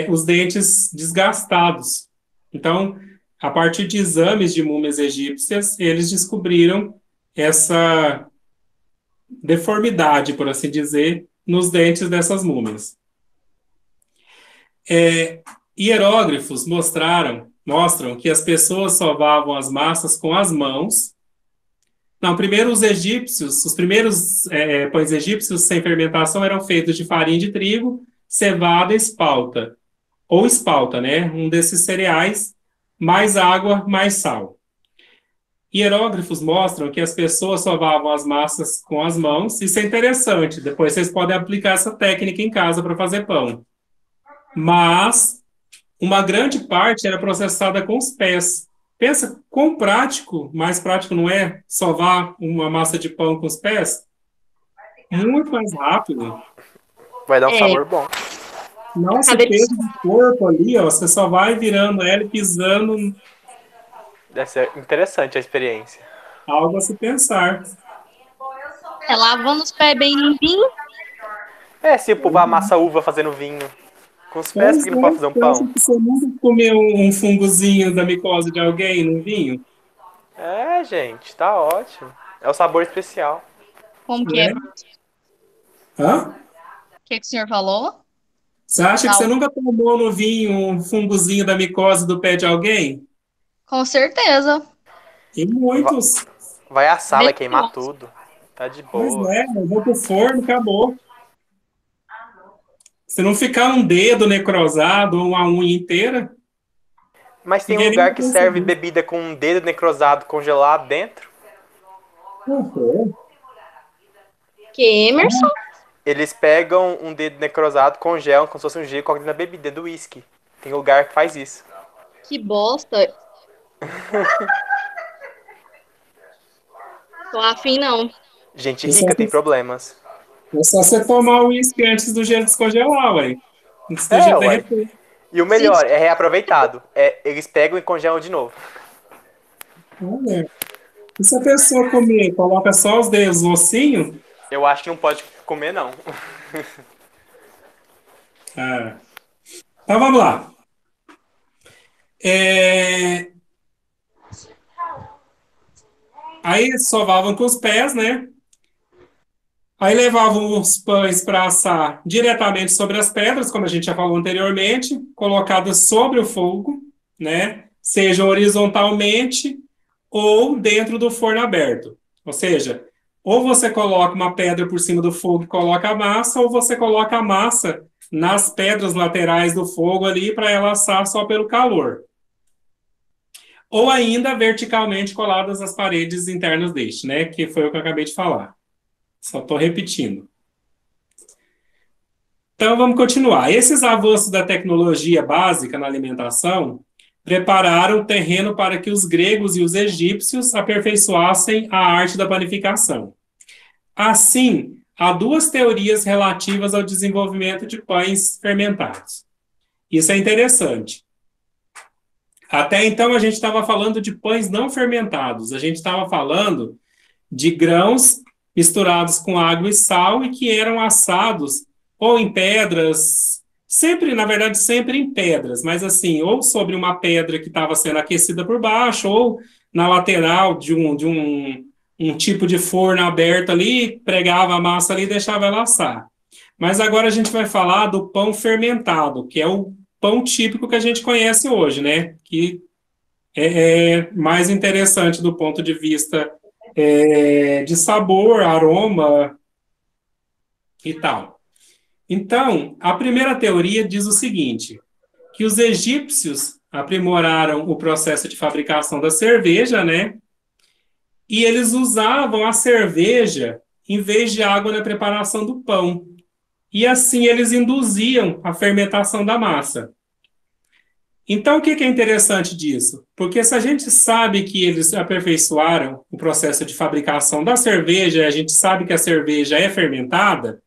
os dentes desgastados. Então, a partir de exames de múmias egípcias, eles descobriram essa deformidade, por assim dizer, nos dentes dessas múmias. Hieróglifos mostram que as pessoas sovavam as massas com as mãos. Não, primeiro os primeiros pães egípcios sem fermentação eram feitos de farinha de trigo, cevada e espalta, ou espalta, né? Um desses cereais, mais água, mais sal. Hieróglifos mostram que as pessoas sovavam as massas com as mãos. Isso é interessante, depois vocês podem aplicar essa técnica em casa para fazer pão. Mas uma grande parte era processada com os pés. Pensa quão prático, mais prático não é sovar uma massa de pão com os pés? Muito mais rápido. Vai dar um sabor bom. Nossa, peso do corpo ali, ó, você só vai virando ela e pisando. Deve ser interessante a experiência. Algo a se pensar. Lavando os pés bem limpinho. Se o povo amassa uva fazendo vinho. Com os pés, que não pode fazer um pão. Você nunca comeu um fungozinho da micose de alguém no vinho? Gente, tá ótimo. É o sabor especial. Como que é? Hã? O que o senhor falou? Você acha que você nunca tomou no vinho um fungozinho da micose do pé de alguém? Com certeza. E muitos. Vai assar, vai queimar tudo. Tá de boa. Pois eu vou pro forno, acabou. Se não ficar um dedo necrosado ou uma unha inteira. Mas tem um lugar que serve bebida com um dedo necrosado congelado dentro? Que, Emerson? Eles pegam um dedo necrosado, congelam como se fosse um gelo e colocam na bebida do uísque. Tem lugar que faz isso. Que bosta. Tô afim, não. Gente rica tem problemas. É só você tomar o uísque antes do gelo descongelar, ué. Antes do gelo derreter. E o melhor, é reaproveitado. Eles pegam e congelam de novo. Olha. E se a pessoa comer, coloca só os dedos no ossinho? Eu acho que não pode comer, não. Então vamos lá. Aí sovavam com os pés, né? Aí levavam os pães para assar diretamente sobre as pedras, como a gente já falou anteriormente, colocadas sobre o fogo, né? Seja horizontalmente ou dentro do forno aberto. Ou seja, ou você coloca uma pedra por cima do fogo e coloca a massa, ou você coloca a massa nas pedras laterais do fogo ali para ela assar só pelo calor. Ou ainda verticalmente coladas às paredes internas deste, né? Que foi o que eu acabei de falar. Só estou repetindo. Então, vamos continuar. Esses avanços da tecnologia básica na alimentação prepararam o terreno para que os gregos e os egípcios aperfeiçoassem a arte da panificação. Assim, há duas teorias relativas ao desenvolvimento de pães fermentados. Isso é interessante. Até então, a gente estava falando de pães não fermentados. A gente estava falando de grãos misturados com água e sal e que eram assados ou em pedras, sempre, na verdade, sempre em pedras, mas assim, ou sobre uma pedra que estava sendo aquecida por baixo, ou na lateral de um tipo de forno aberto ali, pregava a massa ali e deixava ela assar. Mas agora a gente vai falar do pão fermentado, que é o pão típico que a gente conhece hoje, né? Que é mais interessante do ponto de vista de sabor, aroma e tal. Então, a primeira teoria diz o seguinte, que os egípcios aprimoraram o processo de fabricação da cerveja, né? E eles usavam a cerveja em vez de água na preparação do pão. E assim eles induziam a fermentação da massa. Então, o que é interessante disso? Porque se a gente sabe que eles aperfeiçoaram o processo de fabricação da cerveja, a gente sabe que a cerveja é fermentada,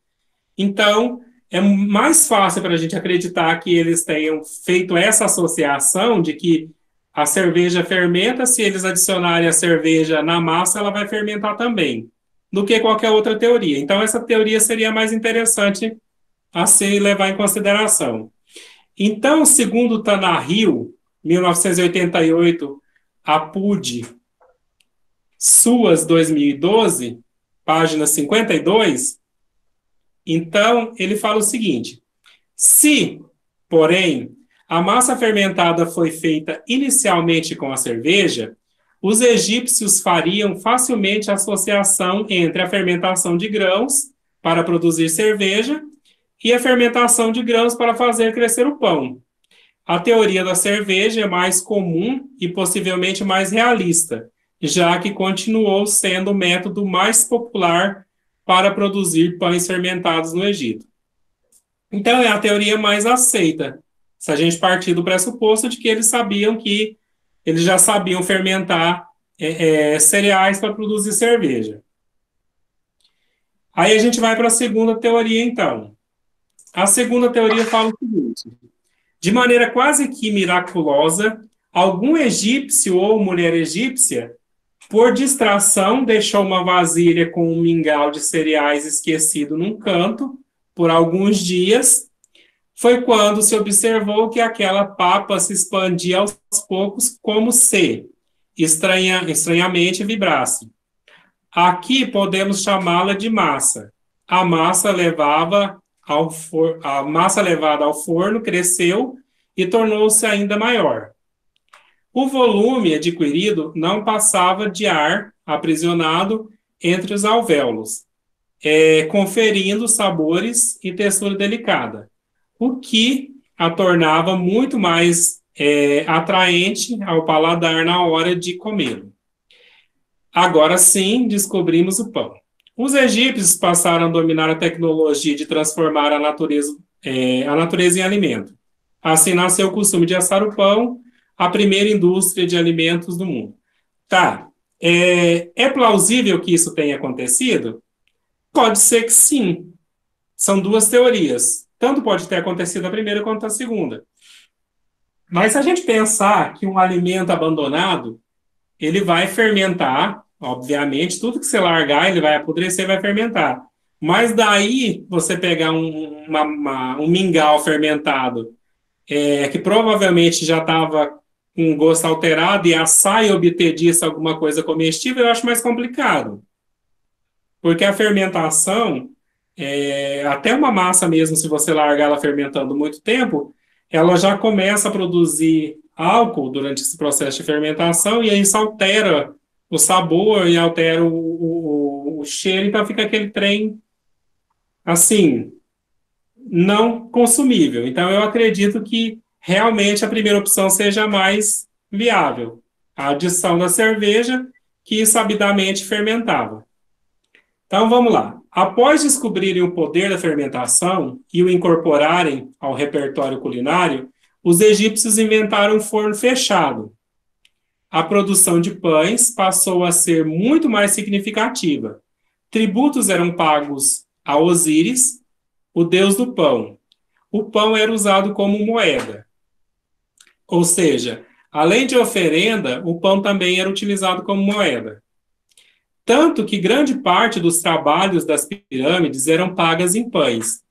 então é mais fácil para a gente acreditar que eles tenham feito essa associação de que a cerveja fermenta, se eles adicionarem a cerveja na massa, ela vai fermentar também, do que qualquer outra teoria. Então, essa teoria seria mais interessante a se levar em consideração. Então, segundo Tanahil, 1988, Apud, Suas 2012, página 52, então ele fala o seguinte: se, porém, a massa fermentada foi feita inicialmente com a cerveja, os egípcios fariam facilmente a associação entre a fermentação de grãos para produzir cerveja e a fermentação de grãos para fazer crescer o pão. A teoria da cerveja é mais comum e possivelmente mais realista, já que continuou sendo o método mais popular para produzir pães fermentados no Egito. Então, é a teoria mais aceita, se a gente partir do pressuposto de que eles já sabiam fermentar cereais para produzir cerveja. Aí a gente vai para a segunda teoria, então. A segunda teoria fala o seguinte: de maneira quase que miraculosa, algum egípcio ou mulher egípcia, por distração, deixou uma vasilha com um mingau de cereais esquecido num canto por alguns dias. Foi quando se observou que aquela papa se expandia aos poucos como se estranhamente vibrasse. Aqui podemos chamá-la de massa. A massa levada ao forno cresceu e tornou-se ainda maior. O volume adquirido não passava de ar aprisionado entre os alvéolos, conferindo sabores e textura delicada, o que a tornava muito mais atraente ao paladar na hora de comê-lo. Agora sim, descobrimos o pão. Os egípcios passaram a dominar a tecnologia de transformar a natureza em alimento. Assim nasceu o costume de assar o pão, a primeira indústria de alimentos do mundo. Tá. É plausível que isso tenha acontecido? Pode ser que sim. São duas teorias. Tanto pode ter acontecido a primeira quanto a segunda. Mas se a gente pensar que um alimento abandonado, ele vai fermentar, obviamente, tudo que você largar, ele vai apodrecer e vai fermentar. Mas daí, você pegar um mingau fermentado, que provavelmente já estava com gosto alterado, e assar e obter disso alguma coisa comestível, eu acho mais complicado. Porque a fermentação, até uma massa mesmo, se você largar ela fermentando muito tempo, ela já começa a produzir álcool durante esse processo de fermentação, e aí isso altera o sabor e altera o cheiro, então fica aquele trem, assim, não consumível. Então, eu acredito que realmente a primeira opção seja mais viável. A adição da cerveja, que sabidamente fermentava. Então, vamos lá. Após descobrirem o poder da fermentação e o incorporarem ao repertório culinário, os egípcios inventaram um forno fechado. A produção de pães passou a ser muito mais significativa. Tributos eram pagos a Osíris, o deus do pão. O pão era usado como moeda. Ou seja, além de oferenda, o pão também era utilizado como moeda. Tanto que grande parte dos trabalhos das pirâmides eram pagas em pães.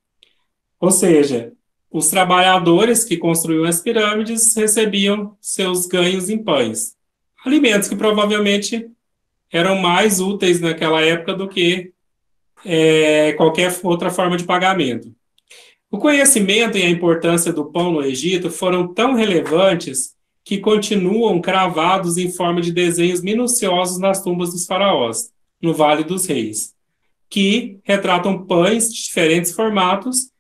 Ou seja, os trabalhadores que construíam as pirâmides recebiam seus ganhos em pães. Alimentos que provavelmente eram mais úteis naquela época do que qualquer outra forma de pagamento. O conhecimento e a importância do pão no Egito foram tão relevantes que continuam cravados em forma de desenhos minuciosos nas tumbas dos faraós, no Vale dos Reis, que retratam pães de diferentes formatos,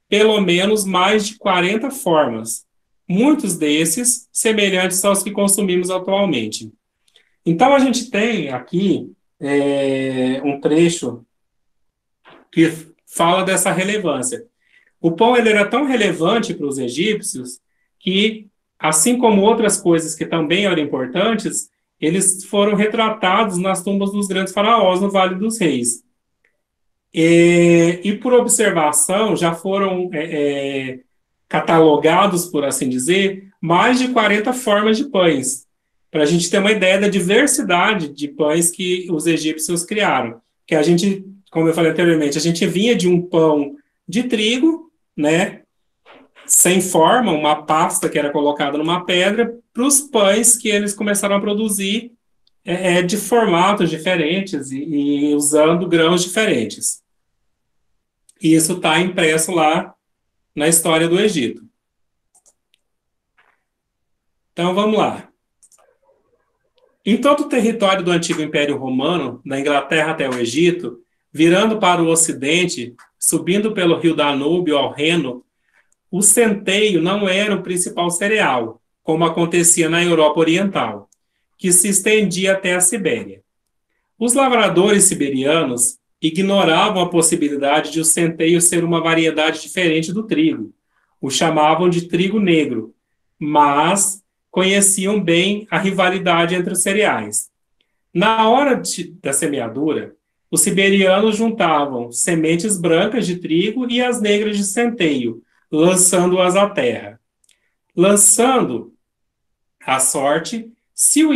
pelo menos mais de 40 formas, muitos desses semelhantes aos que consumimos atualmente. Então, a gente tem aqui um trecho que fala dessa relevância. O pão ele era tão relevante para os egípcios que, assim como outras coisas que também eram importantes, eles foram retratados nas tumbas dos grandes faraós no Vale dos Reis. E por observação, já foram catalogados, por assim dizer, mais de 40 formas de pães, para a gente ter uma ideia da diversidade de pães que os egípcios criaram. Que a gente, como eu falei anteriormente, a gente vinha de um pão de trigo, né, sem forma, uma pasta que era colocada numa pedra, para os pães que eles começaram a produzir de formatos diferentes e usando grãos diferentes. E isso está impresso lá na história do Egito. Então, vamos lá. Em todo o território do antigo Império Romano, da Inglaterra até o Egito, virando para o ocidente, subindo pelo rio Danúbio ao Reno, o centeio não era o principal cereal, como acontecia na Europa Oriental, que se estendia até a Sibéria. Os lavradores siberianos ignoravam a possibilidade de o centeio ser uma variedade diferente do trigo. O chamavam de trigo negro, mas conheciam bem a rivalidade entre os cereais. Na hora da semeadura, os siberianos juntavam sementes brancas de trigo e as negras de centeio, lançando-as à terra. Lançando a sorte, se o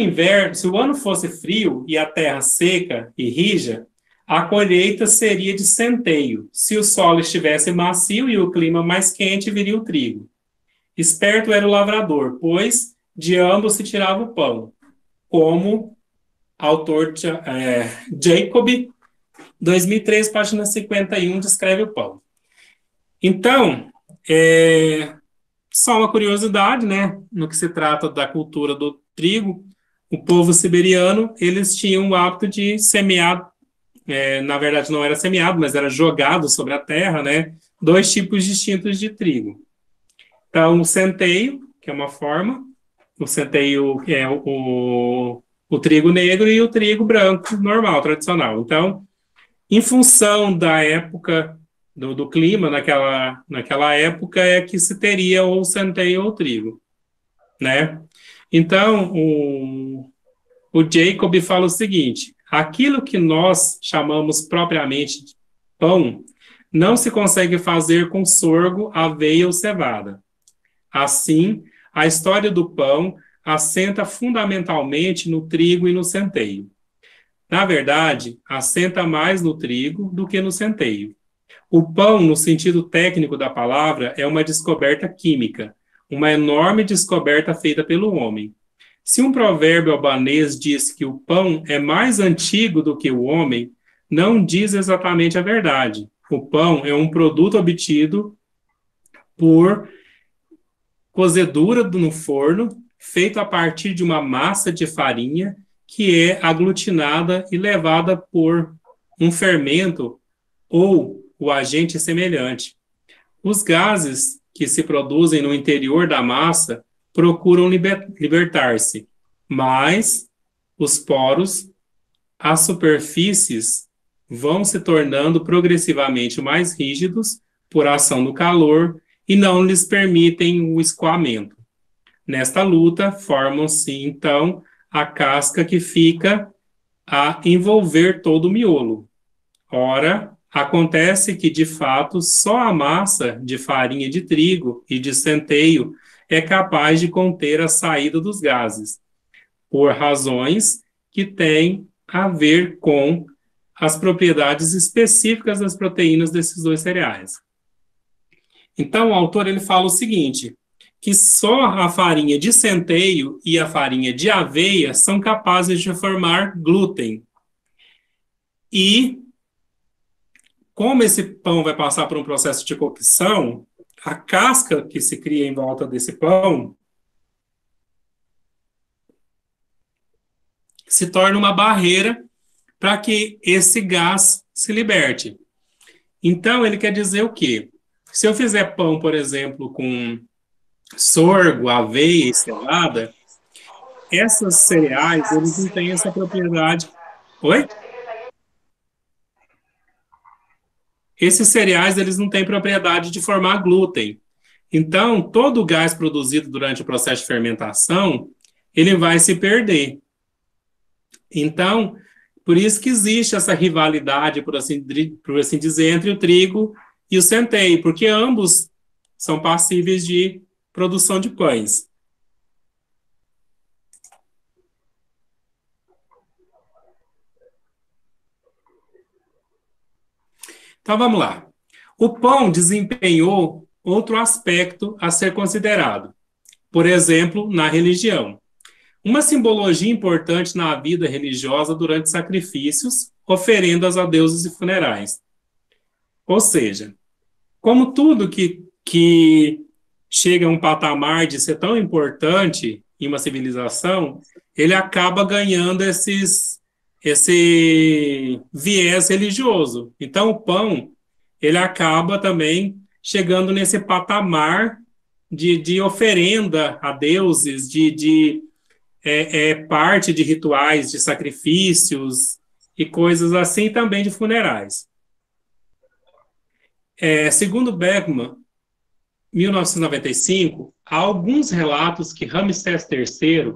ano fosse frio e a terra seca e rija, a colheita seria de centeio. Se o solo estivesse macio e o clima mais quente, viria o trigo. Esperto era o lavrador, pois de ambos se tirava o pão, como autor Jacob, 2003, página 51, descreve o pão. Então, só uma curiosidade, né, no que se trata da cultura do trigo, o povo siberiano, eles tinham o hábito de semear, na verdade não era semeado, mas era jogado sobre a terra, né, 2 tipos distintos de trigo. Então, o centeio, que é uma forma, o centeio é o trigo negro e o trigo branco, normal, tradicional. Então, em função da época, do clima naquela época, é que se teria ou o centeio ou o trigo, né? Então, o Jacob fala o seguinte: aquilo que nós chamamos propriamente de pão não se consegue fazer com sorgo, aveia ou cevada. Assim, a história do pão assenta fundamentalmente no trigo e no centeio. Na verdade, assenta mais no trigo do que no centeio. O pão, no sentido técnico da palavra, é uma descoberta química, uma enorme descoberta feita pelo homem. Se um provérbio albanês diz que o pão é mais antigo do que o homem, não diz exatamente a verdade. O pão é um produto obtido por cozedura no forno, feito a partir de uma massa de farinha que é aglutinada e levada por um fermento ou o agente semelhante. Os gases que se produzem no interior da massa procuram libertar-se, mas os poros, as superfícies, vão se tornando progressivamente mais rígidos por ação do calor e não lhes permitem o escoamento. Nesta luta, formam-se, então, a casca que fica a envolver todo o miolo. Ora, acontece que, de fato, só a massa de farinha de trigo e de centeio é capaz de conter a saída dos gases, por razões que têm a ver com as propriedades específicas das proteínas desses 2 cereais. Então, o autor ele fala o seguinte, que só a farinha de centeio e a farinha de aveia são capazes de formar glúten. E, como esse pão vai passar por um processo de cocção, a casca que se cria em volta desse pão se torna uma barreira para que esse gás se liberte. Então, ele quer dizer o quê? Se eu fizer pão, por exemplo, com sorgo, aveia e cevada, essas cereais, eles não têm essa propriedade. Oi? Esses cereais, eles não têm propriedade de formar glúten. Então, todo o gás produzido durante o processo de fermentação, ele vai se perder. Então, por isso que existe essa rivalidade, por assim dizer, entre o trigo e o centeio, porque ambos são passíveis de produção de pães. Então, vamos lá. O pão desempenhou outro aspecto a ser considerado. Por exemplo, na religião. Uma simbologia importante na vida religiosa durante sacrifícios, oferendas a deuses e funerais. Ou seja, como tudo que chega a um patamar de ser tão importante em uma civilização, ele acaba ganhando esse viés religioso. Então, o pão, ele acaba também chegando nesse patamar de oferenda a deuses, parte de rituais de sacrifícios e coisas assim também de funerais. Segundo Beckman, 1995, há alguns relatos que Ramsés III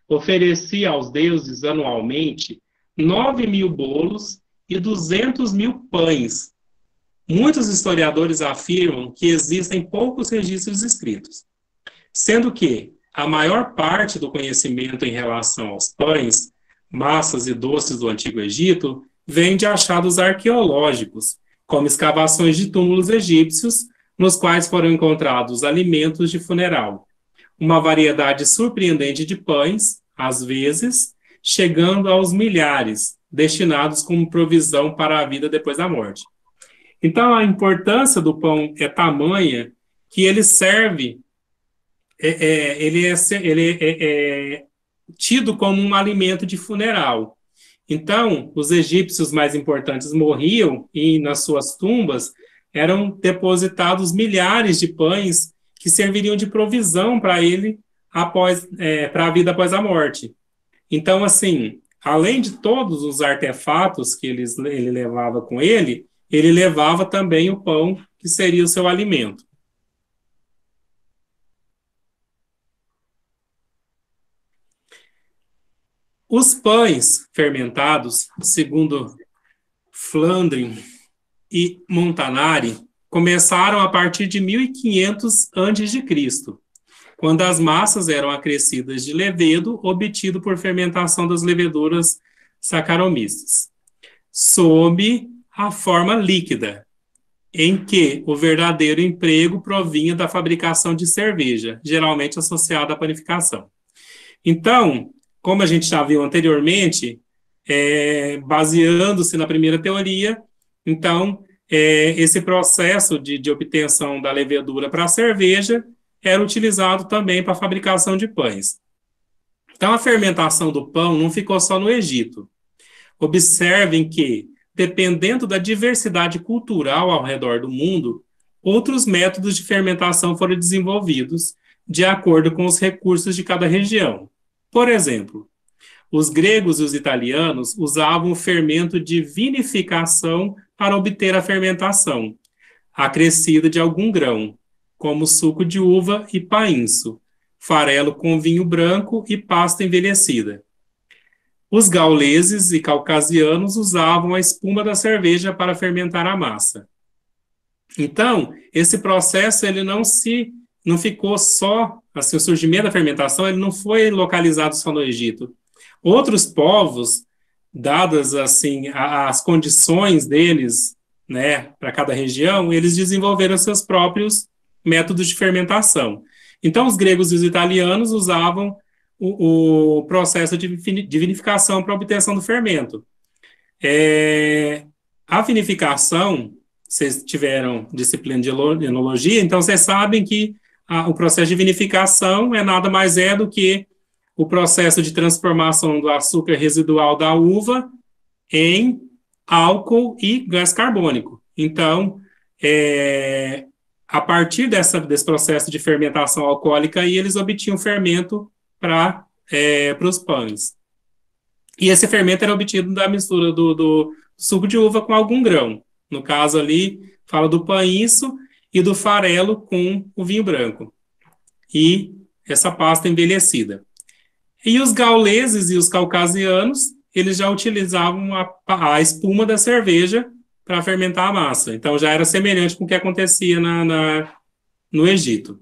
oferecia aos deuses anualmente 9.000 bolos e 200.000 pães. Muitos historiadores afirmam que existem poucos registros escritos, sendo que a maior parte do conhecimento em relação aos pães, massas e doces do Antigo Egito vem de achados arqueológicos, como escavações de túmulos egípcios, nos quais foram encontrados alimentos de funeral. Uma variedade surpreendente de pães, às vezes, chegando aos milhares, destinados como provisão para a vida depois da morte. Então, a importância do pão é tamanha que ele serve, ele é tido como um alimento de funeral. Então, os egípcios mais importantes morriam e nas suas tumbas eram depositados milhares de pães que serviriam de provisão para ele para a vida após a morte. Então, assim, além de todos os artefatos que ele levava com ele levava também o pão, que seria o seu alimento. Os pães fermentados, segundo Flandrin e Montanari, começaram a partir de 1500 a.C., quando as massas eram acrescidas de levedo obtido por fermentação das leveduras Saccharomyces, sob a forma líquida, em que o verdadeiro emprego provinha da fabricação de cerveja, geralmente associada à panificação. Então, como a gente já viu anteriormente, baseando-se na primeira teoria, então, esse processo de obtenção da levedura para a cerveja era utilizado também para a fabricação de pães. Então, a fermentação do pão não ficou só no Egito. Observem que, dependendo da diversidade cultural ao redor do mundo, outros métodos de fermentação foram desenvolvidos de acordo com os recursos de cada região. Por exemplo, os gregos e os italianos usavam o fermento de vinificação para obter a fermentação, acrescida de algum grão, como suco de uva e painço, farelo com vinho branco e pasta envelhecida. Os gauleses e caucasianos usavam a espuma da cerveja para fermentar a massa. Então, esse processo ele não ficou só, assim, o surgimento da fermentação ele não foi localizado só no Egito. Outros povos, dadas assim as condições deles, né, para cada região, eles desenvolveram seus próprios métodos de fermentação. Então, os gregos e os italianos usavam o processo de vinificação para a obtenção do fermento. A vinificação, vocês tiveram disciplina de enologia, então vocês sabem que o processo de vinificação é nada mais do que o processo de transformação do açúcar residual da uva em álcool e gás carbônico. Então, a partir desse processo de fermentação alcoólica, aí, eles obtinham fermento para os pães. E esse fermento era obtido da mistura do suco de uva com algum grão. No caso ali, fala do painço e do farelo com o vinho branco. E essa pasta envelhecida. E os gauleses e os caucasianos, eles já utilizavam a espuma da cerveja para fermentar a massa. Então, já era semelhante com o que acontecia no Egito.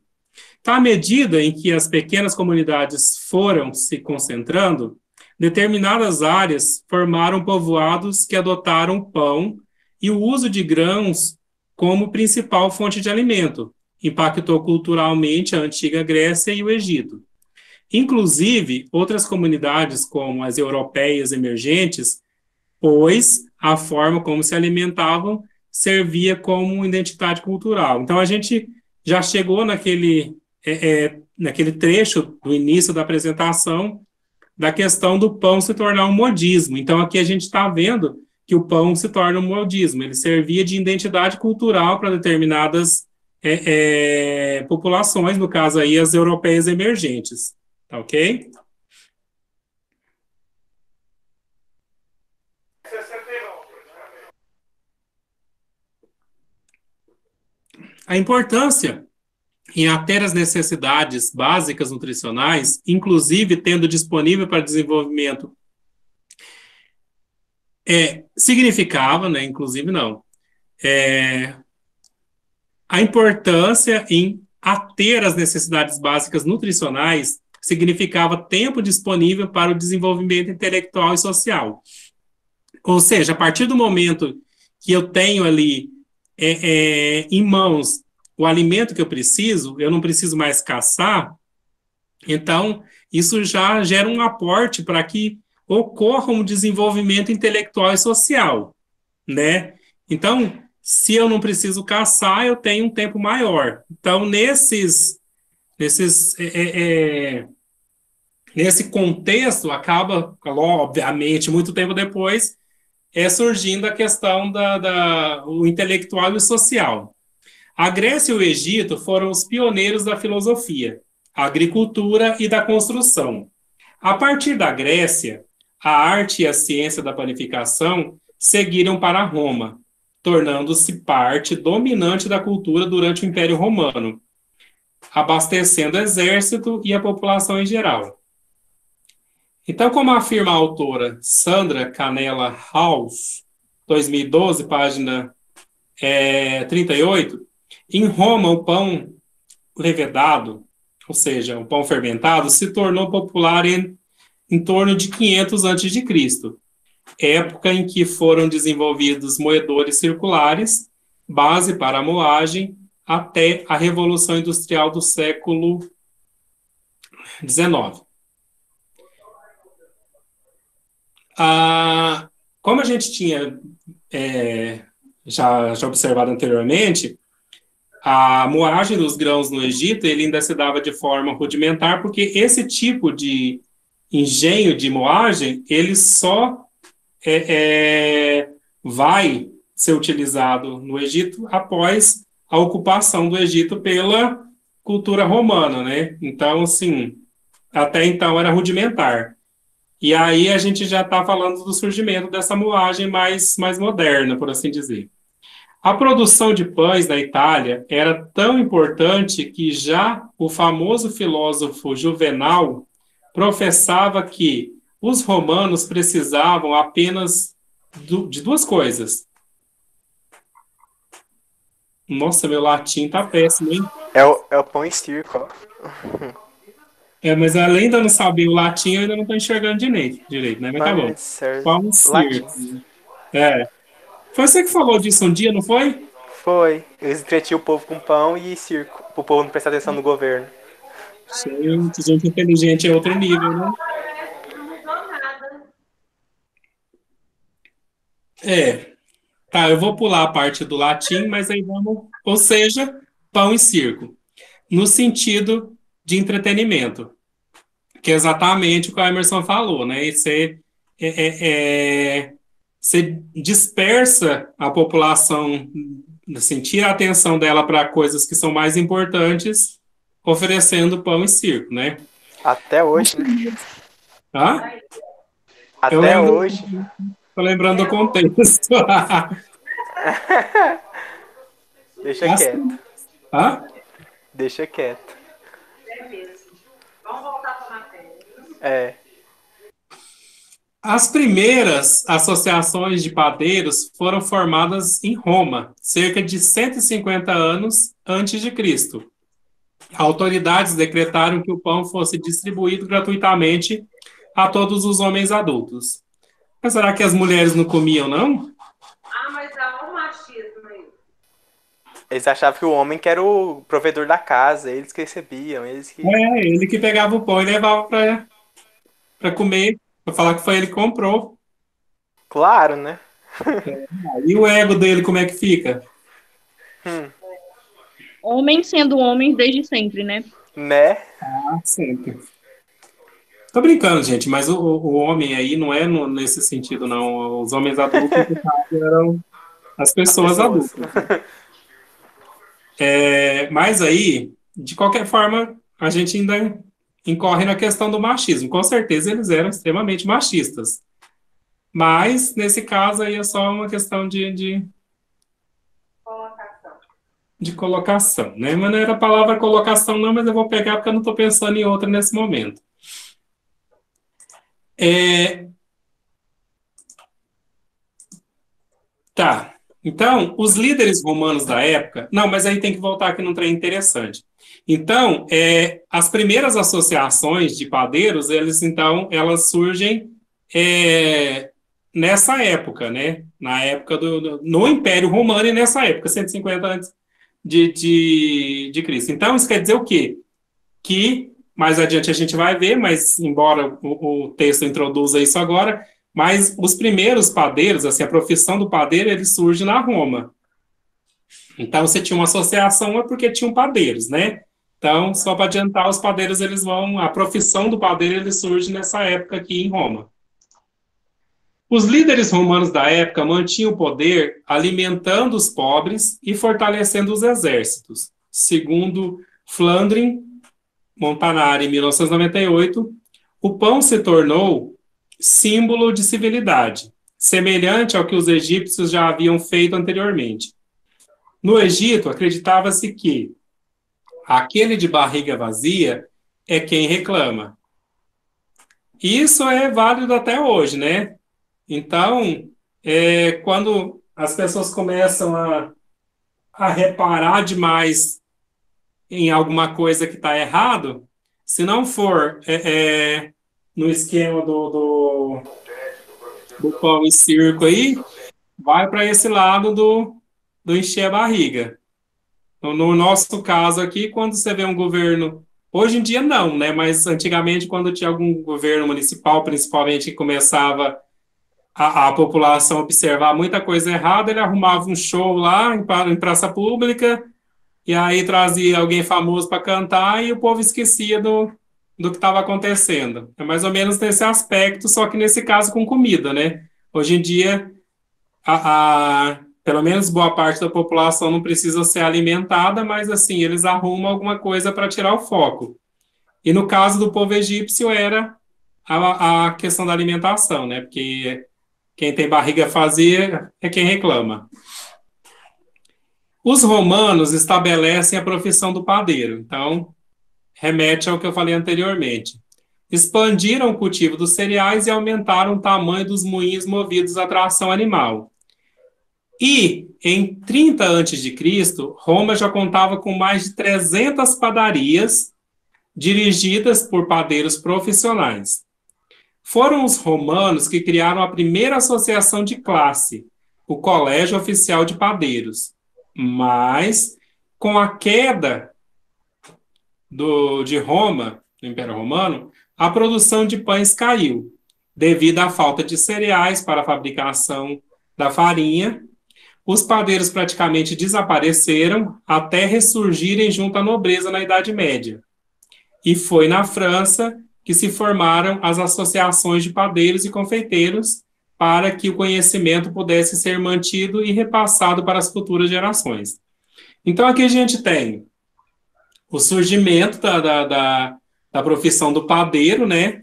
Então, à medida em que as pequenas comunidades foram se concentrando, determinadas áreas formaram povoados que adotaram o pão e o uso de grãos como principal fonte de alimento. Impactou culturalmente a antiga Grécia e o Egito. Inclusive, outras comunidades, como as europeias emergentes, pois a forma como se alimentavam servia como identidade cultural. Então, a gente já chegou naquele trecho do início da apresentação da questão do pão se tornar um modismo. Então, aqui a gente está vendo que o pão se torna um modismo. Ele servia de identidade cultural para determinadas populações, no caso aí as europeias emergentes. Tá ok? A importância em ater as necessidades básicas nutricionais, inclusive tendo disponível para desenvolvimento, significava, né, inclusive não, a importância em ater as necessidades básicas nutricionais significava tempo disponível para o desenvolvimento intelectual e social. Ou seja, a partir do momento que eu tenho ali em mãos o alimento que eu preciso, eu não preciso mais caçar, então isso já gera um aporte para que ocorra um desenvolvimento intelectual e social, né? Então, se eu não preciso caçar, eu tenho um tempo maior. Então, nesse contexto, acaba, obviamente, muito tempo depois, surgindo a questão o intelectual e o social. A Grécia e o Egito foram os pioneiros da filosofia, a agricultura e da construção. A partir da Grécia, a arte e a ciência da panificação seguiram para Roma, tornando-se parte dominante da cultura durante o Império Romano, abastecendo o exército e a população em geral. Então, como afirma a autora Sandra Canella House, 2012, página 38, em Roma o pão levedado, ou seja, o pão fermentado, se tornou popular em torno de 500 a.C., época em que foram desenvolvidos moedores circulares, base para a moagem, até a Revolução Industrial do século XIX. Como a gente tinha já observado anteriormente, a moagem dos grãos no Egito ele ainda se dava de forma rudimentar, porque esse tipo de engenho de moagem ele só vai ser utilizado no Egito após a ocupação do Egito pela cultura romana, né? Então, assim, até então era rudimentar. E aí a gente já está falando do surgimento dessa moagem mais moderna, por assim dizer. A produção de pães na Itália era tão importante que já o famoso filósofo Juvenal professava que os romanos precisavam apenas de duas coisas. Nossa, meu latim tá péssimo, hein? É o pão em circo, ó. Mas além de eu não saber o latim, eu ainda não tô enxergando direito, né? Mas tá bom. Pão em circo. Foi você que falou disso um dia, não foi? Foi. Eles entretinham o povo com pão e circo, pro povo não prestar atenção no governo. Gente inteligente é outro nível, né? Tá, eu vou pular a parte do latim, mas aí vamos... Ou seja, pão e circo. No sentido de entretenimento. que é exatamente o que o Emerson falou, né? E você dispersa a população, assim, tira a atenção dela para coisas que são mais importantes, oferecendo pão e circo, né? Até hoje, né? Tá? Eu Até lembro, hoje. tô lembrando do contexto. Deixa quieto. Hã? Deixa quieto. É. As primeiras associações de padeiros foram formadas em Roma, cerca de 150 anos antes de Cristo. Autoridades decretaram que o pão fosse distribuído gratuitamente a todos os homens adultos. Mas será que as mulheres não comiam, não? Mas há um machismo aí. Eles achavam que o homem que era o provedor da casa, eles que recebiam, eles que... Ele que pegava o pão e levava para comer, para falar que foi ele que comprou. Claro, né? E o ego dele, como é que fica? Homem sendo homem desde sempre, né? Né? Sempre. Tô brincando, gente, mas o homem aí não é nesse sentido, não. Os homens adultos eram as pessoas adultas. Mas aí, de qualquer forma, a gente ainda incorre na questão do machismo. Com certeza eles eram extremamente machistas. Mas, nesse caso, aí é só uma questão de colocação, né? Mas não era a palavra colocação, não, mas eu vou pegar porque eu não estou pensando em outra nesse momento. Tá. Então, os líderes romanos da época... Não, mas aí tem que voltar aqui num trem interessante. Então, as primeiras associações de padeiros, elas surgem nessa época, né? Na época no Império Romano e nessa época, 150 antes de Cristo. Então, isso quer dizer o quê? Que, mais adiante a gente vai ver, mas embora o texto introduza isso agora, mas os primeiros padeiros, assim, a profissão do padeiro, ele surge na Roma. Então, você tinha uma associação, é porque tinham padeiros, né? Então, só para adiantar, os padeiros, a profissão do padeiro, ele surge nessa época aqui em Roma. Os líderes romanos da época mantinham o poder alimentando os pobres e fortalecendo os exércitos. Segundo Flandrin Montanari, em 1998, o pão se tornou símbolo de civilidade, semelhante ao que os egípcios já haviam feito anteriormente. No Egito, acreditava-se que aquele de barriga vazia é quem reclama. Isso é válido até hoje, né? Então, quando as pessoas começam a reparar demais em alguma coisa que está errado, se não for no esquema do pão e circo aí, vai para esse lado do encher a barriga. Então, no nosso caso aqui, quando você vê um governo... Hoje em dia não, né? Mas antigamente, quando tinha algum governo municipal, principalmente, que começava a população observar muita coisa errada, ele arrumava um show lá em praça pública, e aí trazia alguém famoso para cantar, e o povo esquecia do que estava acontecendo. É mais ou menos nesse aspecto, só que nesse caso com comida, né? Hoje em dia, pelo menos boa parte da população não precisa ser alimentada, mas assim, eles arrumam alguma coisa para tirar o foco. E no caso do povo egípcio era a questão da alimentação, né? Porque quem tem barriga vazia é quem reclama. Os romanos estabelecem a profissão do padeiro. Então, remete ao que eu falei anteriormente. Expandiram o cultivo dos cereais e aumentaram o tamanho dos moinhos movidos à tração animal. E, em 30 a.C., Roma já contava com mais de 300 padarias dirigidas por padeiros profissionais. Foram os romanos que criaram a primeira associação de classe, o Colégio Oficial de Padeiros. Mas, com a queda de Roma, do Império Romano, a produção de pães caiu, devido à falta de cereais para a fabricação da farinha. Os padeiros praticamente desapareceram até ressurgirem junto à nobreza na Idade Média. E foi na França que se formaram as associações de padeiros e confeiteiros para que o conhecimento pudesse ser mantido e repassado para as futuras gerações. Então, aqui a gente tem o surgimento da profissão do padeiro, né?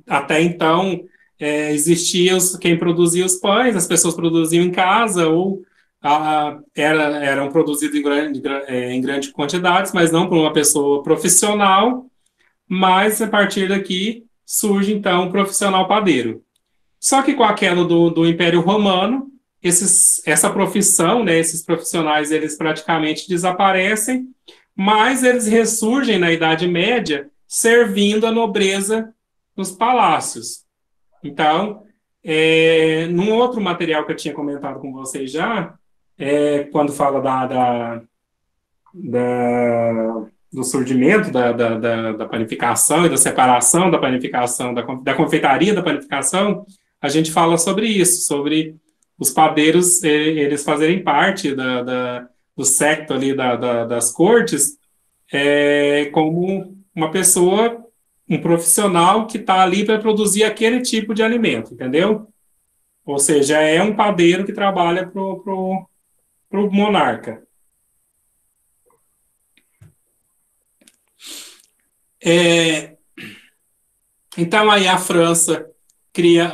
Até então, existia quem produzia os pães, as pessoas produziam em casa ou eram produzidos em grandes quantidades, mas não por uma pessoa profissional, mas a partir daqui surge, então, o profissional padeiro. Só que com a queda do Império Romano, essa profissão, né, esses profissionais, eles praticamente desaparecem, mas eles ressurgem na Idade Média, servindo a nobreza nos palácios. Então, num outro material que eu tinha comentado com vocês já, quando fala do surgimento da panificação e da separação da panificação, da confeitaria da panificação, a gente fala sobre isso, sobre os padeiros eles fazerem parte do secto ali das cortes, como uma pessoa, um profissional que está ali para produzir aquele tipo de alimento, entendeu? Ou seja, é um padeiro que trabalha pro monarca. Então, aí a França cria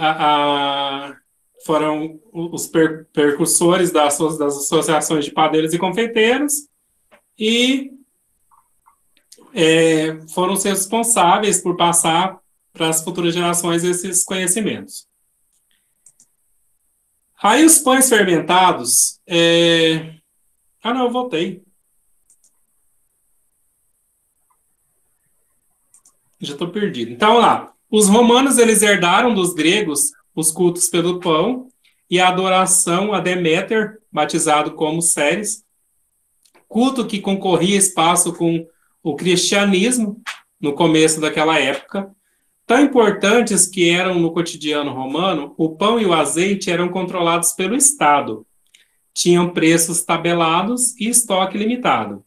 foram os percursores das associações de padeiros e confeiteiros e foram os responsáveis por passar para as futuras gerações esses conhecimentos. Aí os pães fermentados... não, eu voltei. Já estou perdido. Então, lá. Os romanos, eles herdaram dos gregos os cultos pelo pão e a adoração a Deméter, batizado como Ceres, culto que concorria espaço com o cristianismo no começo daquela época. Tão importantes que eram no cotidiano romano, o pão e o azeite eram controlados pelo Estado. Tinham preços tabelados e estoque limitado.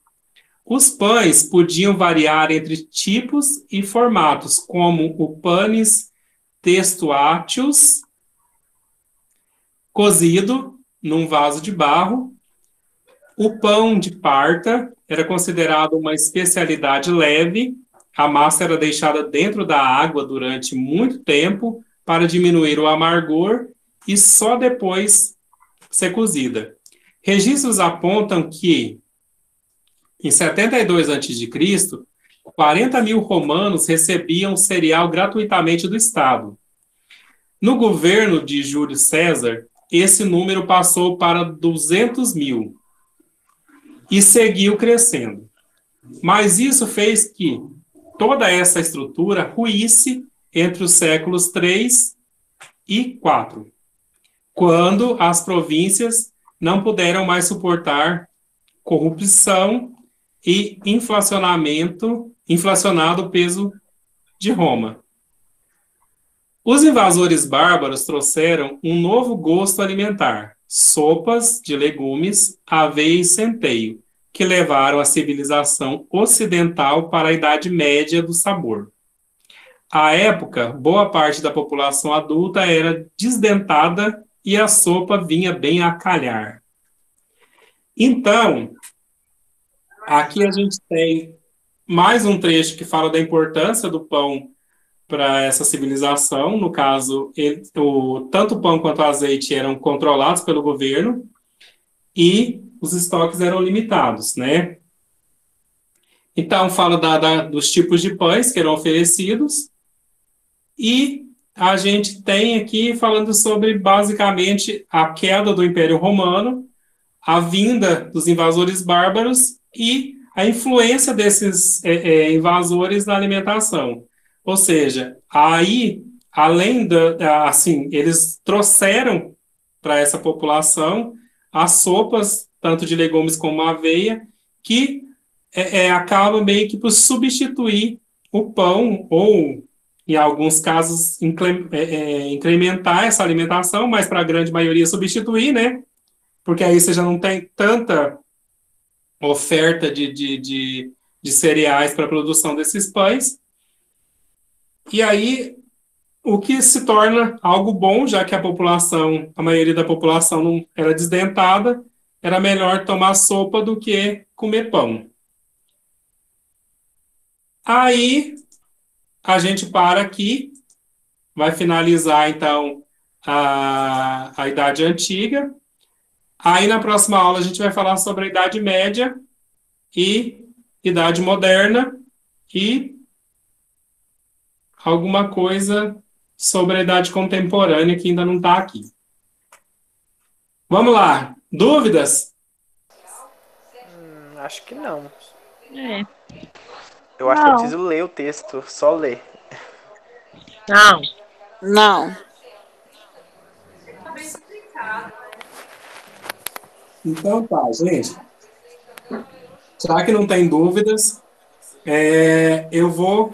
Os pães podiam variar entre tipos e formatos, como o panis testuatius, cozido num vaso de barro. O pão de parta era considerado uma especialidade leve. A massa era deixada dentro da água durante muito tempo para diminuir o amargor e só depois ser cozida. Registros apontam que, em 72 a.C., 40 mil romanos recebiam cereal gratuitamente do Estado. No governo de Júlio César, esse número passou para 200 mil e seguiu crescendo. Mas isso fez que toda essa estrutura ruísse entre os séculos 3 e 4, quando as províncias não puderam mais suportar corrupção e inflacionado peso de Roma. Os invasores bárbaros trouxeram um novo gosto alimentar, sopas de legumes, aveia e centeio, que levaram a civilização ocidental para a Idade Média do sabor. À época, boa parte da população adulta era desdentada e a sopa vinha bem a calhar. Então, aqui a gente tem mais um trecho que fala da importância do pão para essa civilização. No caso, tanto o pão quanto o azeite eram controlados pelo governo e os estoques eram limitados, né? Então, fala dos tipos de pães que eram oferecidos e a gente tem aqui falando sobre, basicamente, a queda do Império Romano, a vinda dos invasores bárbaros e a influência desses invasores na alimentação. Ou seja, aí, além assim, eles trouxeram para essa população as sopas, tanto de legumes como aveia, que acaba meio que por substituir o pão, ou, em alguns casos, incrementar essa alimentação, mas para a grande maioria substituir, né? Porque aí você já não tem tanta oferta de cereais para a produção desses pães. E aí, o que se torna algo bom, já que a maioria da população não era desdentada, era melhor tomar sopa do que comer pão. Aí, a gente para aqui, vai finalizar, então, a Idade Antiga. Aí, na próxima aula, a gente vai falar sobre a Idade Média e Idade Moderna e alguma coisa sobre a Idade Contemporânea que ainda não está aqui. Vamos lá. Dúvidas? Acho que não. É. Eu acho que eu Não. preciso ler o texto, só ler. Não. Não. Então tá, gente. Já que não tem dúvidas, eu vou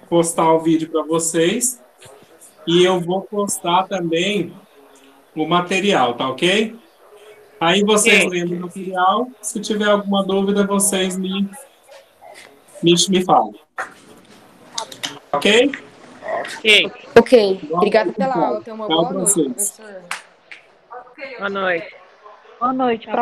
postar o vídeo para vocês e eu vou postar também o material, tá ok? Aí vocês lendo o material, se tiver alguma dúvida, vocês me falam. Ok? Ok. Ok, obrigada pela aula. Tenha uma Tchau boa pra noite, vocês. professor. Boa noite. Boa noite.